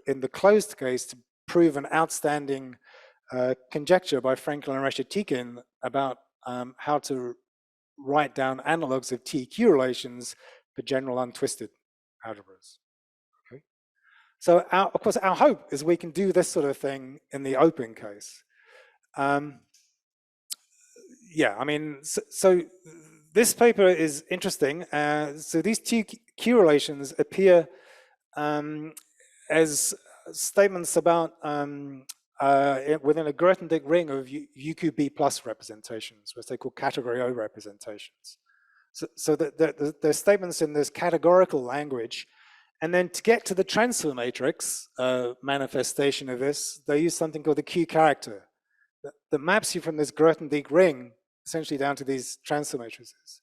in the closed case to prove an outstanding conjecture by Frenkel and Reshetkin about how to write down analogs of TQ relations for general untwisted algebras. Okay. So of course, our hope is we can do this sort of thing in the open case. Yeah, I mean, so this paper is interesting. So these two Q relations appear as statements about within a Grothendieck ring of UQB plus representations, which they call category O representations. So there's statements in this categorical language. And then to get to the transfer matrix manifestation of this, they use something called the Q character that maps you from this Grothendieck ring essentially down to these transfer matrices.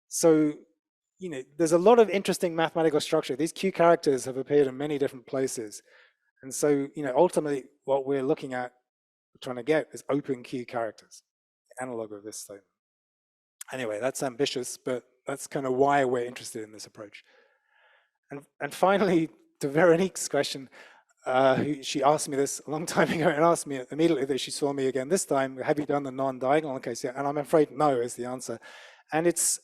So, you know, there's a lot of interesting mathematical structure. These Q characters have appeared in many different places. And so, you know, ultimately what we're looking at, trying to get is open Q characters, analog of this statement. Anyway, that's ambitious, but that's kind of why we're interested in this approach. And finally, to Veronique's question, she asked me this a long time ago and asked me immediately that she saw me again this time, have you done the non-diagonal case yet? And I'm afraid no is the answer. And it's,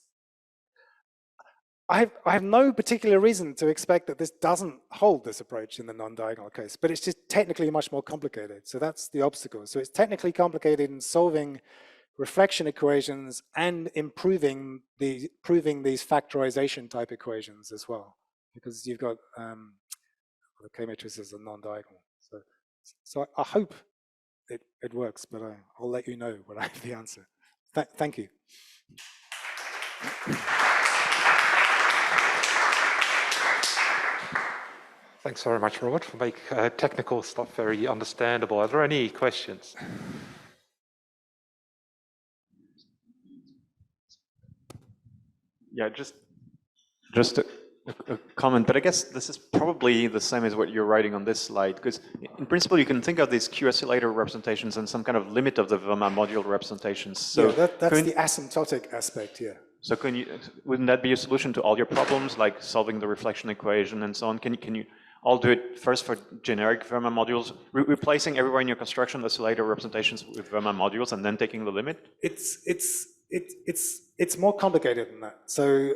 I have no particular reason to expect that this doesn't hold this approach in the non-diagonal case, but it's just technically much more complicated. So that's the obstacle. So it's technically complicated in solving reflection equations and proving these factorization type equations as well, because you've got the K-matrices are non-diagonal. So I hope it works, but I'll let you know when I have the answer. Thank you. Thanks very much, Robert, for making technical stuff very understandable. Are there any questions? Yeah, just a comment, but I guess this is probably the same as what you're writing on this slide, because in principle you can think of these Q oscillator representations and some kind of limit of the Fermat module representations. So yeah, that's the asymptotic aspect here. So wouldn't that be a solution to all your problems, like solving the reflection equation and so on? Can you all do it first for generic Fermat modules, replacing everywhere in your construction the oscillator representations with Fermat modules and then taking the limit? It's more complicated than that. So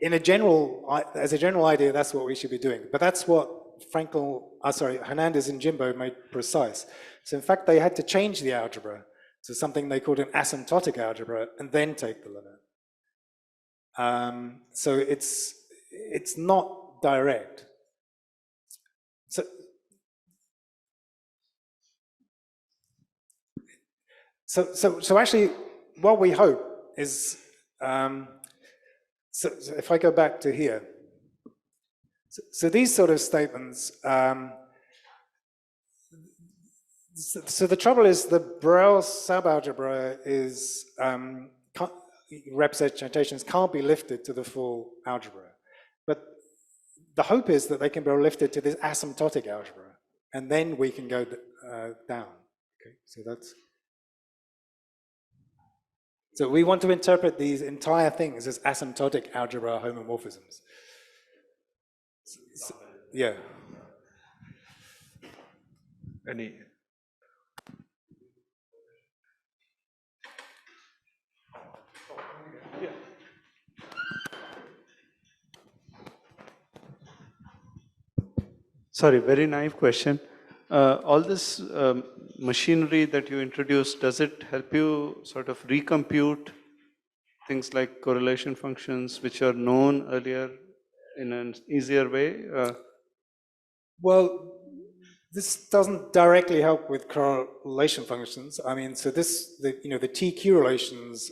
as a general idea, that's what we should be doing. But that's what Hernandez and Jimbo made precise. So in fact, they had to change the algebra to something they called an asymptotic algebra and then take the limit. So it's not direct. So actually, what we hope is, so if I go back to here, so these sort of statements, so the trouble is the Borel subalgebra is, representations can't be lifted to the full algebra. But the hope is that they can be lifted to this asymptotic algebra, and then we can go down. Okay, so that's. So we want to interpret these entire things as asymptotic algebra homomorphisms. So, yeah. Any? Yeah. Sorry, very naive question. All this machinery that you introduced, does it help you sort of recompute things like correlation functions which are known earlier in an easier way? Well, this doesn't directly help with correlation functions. I mean, so the TQ relations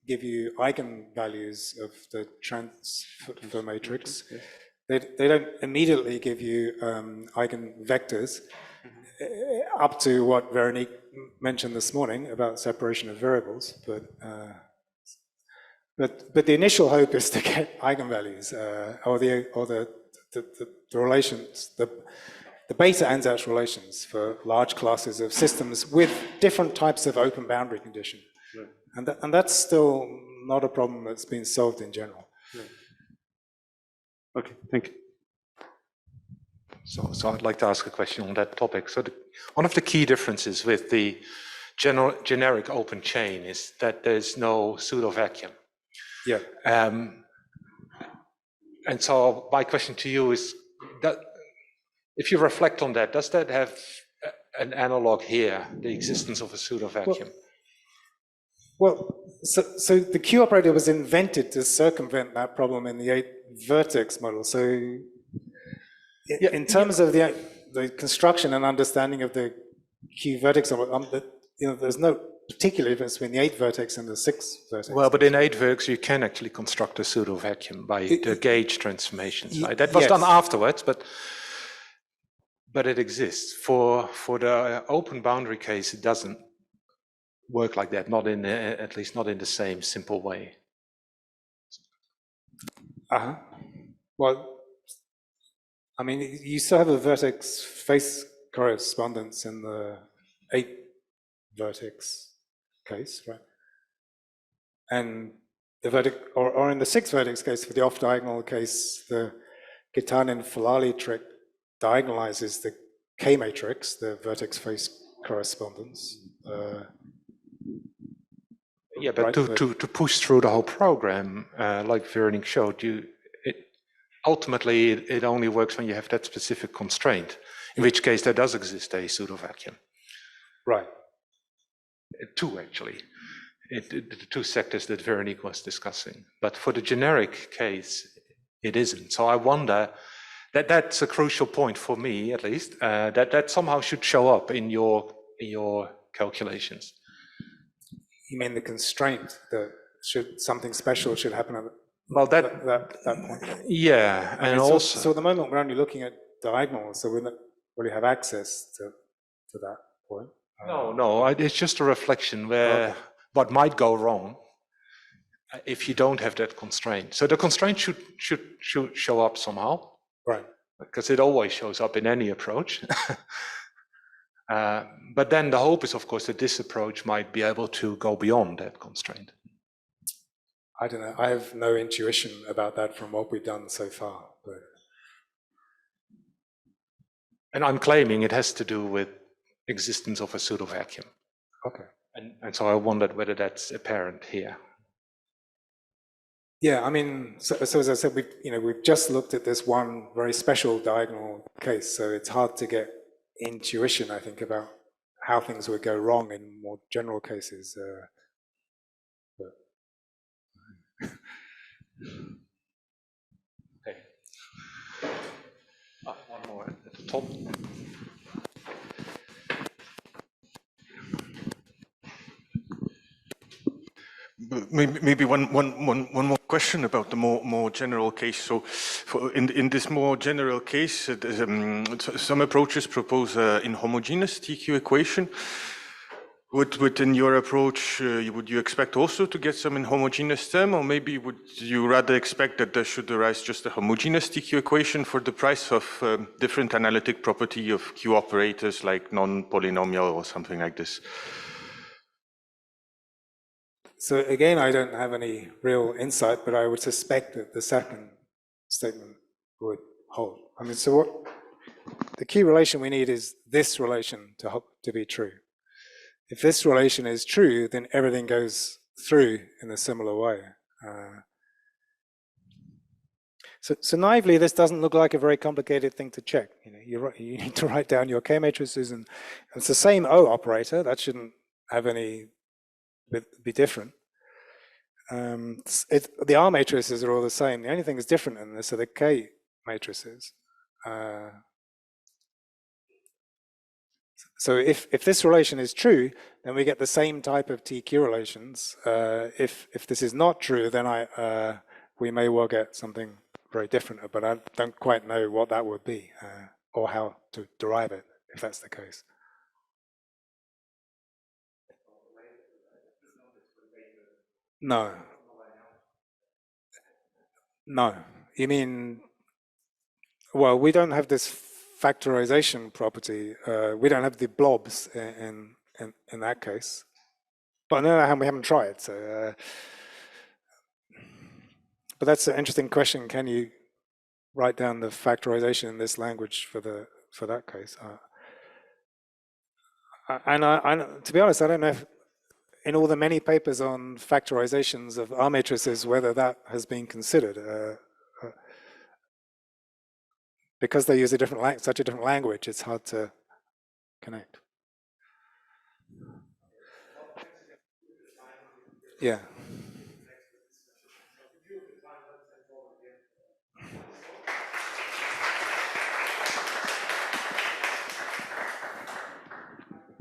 give you eigenvalues of the transfer matrix. They don't immediately give you eigenvectors up to what Veronique mentioned this morning about separation of variables, but the initial hope is to get eigenvalues or the relations, the beta ansatz relations for large classes of systems with different types of open boundary condition, and that's still not a problem that's been solved in general. Okay, thank you. So I'd like to ask a question on that topic. So one of the key differences with the generic open chain is that there's no pseudo vacuum. Yeah. And so my question to you is that if you reflect on that, does that have an analog here, the existence of a pseudo vacuum? Well, so the Q operator was invented to circumvent that problem in the 8 vertex model. So in terms of the construction and understanding of the Q vertex, there's no particular difference between the 8 vertex and the 6 vertex. Well, but in 8 vertex, you can actually construct a pseudo vacuum by the gauge transformations. Right? That was done afterwards, but it exists. For the open boundary case, it doesn't work like that. Not in at least not in the same simple way. Well, I mean, you still have a vertex face correspondence in the 8 vertex case, right? And the vertex, or in the 6 vertex case, for the off-diagonal case, the Guitanin-Falali trick diagonalizes the K matrix, the vertex face correspondence. Yeah, but right, to push through the whole program, like Veronique showed you, ultimately it only works when you have that specific constraint, in which case there does exist a pseudo vacuum. Right. 2 actually, the 2 sectors that Veronique was discussing. But for the generic case, it isn't. So I wonder that that's a crucial point for me, at least, that somehow should show up in your calculations. You mean the constraint that something special should happen at that point? Yeah, and also so at the moment we're only looking at diagonals, so we don't really have access to that point. No, it's just a reflection where what might go wrong if you don't have that constraint. So the constraint should show up somehow, right? Because it always shows up in any approach. But then the hope is, of course, that this approach might be able to go beyond that constraint. I don't know. I have no intuition about that from what we've done so far. But... And I'm claiming it has to do with existence of a pseudo vacuum. Okay. And so I wondered whether that's apparent here. Yeah, I mean, so as I said, we've just looked at this one very special diagonal case, so it's hard to get intuition, I think, about how things would go wrong in more general cases. Okay. One more at the top. Maybe one more question about the more general case. So, in this more general case, some approaches propose an inhomogeneous TQ equation. Within your approach, would you expect also to get some inhomogeneous term, or maybe would you rather expect that there should arise just a homogeneous TQ equation for the price of different analytic property of Q operators, like non-polynomial or something like this? So again, I don't have any real insight, but I would suspect that the second statement would hold. I mean, so what the key relation we need is this relation to be true. If this relation is true, then everything goes through in a similar way. So naively, this doesn't look like a very complicated thing to check. You need to write down your K matrices, and it's the same O operator. That shouldn't have any be different. The R matrices are all the same. The only thing that's different in this are the K matrices. So if this relation is true, then we get the same type of TQ relations. If this is not true, then we may well get something very different, but I don't quite know what that would be or how to derive it if that's the case. No. No. You mean, well, we don't have this factorization property. We don't have the blobs in that case. But no, we haven't tried. So, but that's an interesting question. Can you write down the factorization in this language for that case? And to be honest, I don't know if in all the many papers on factorizations of R matrices, whether that has been considered. Because they use such a different language, it's hard to connect. Yeah.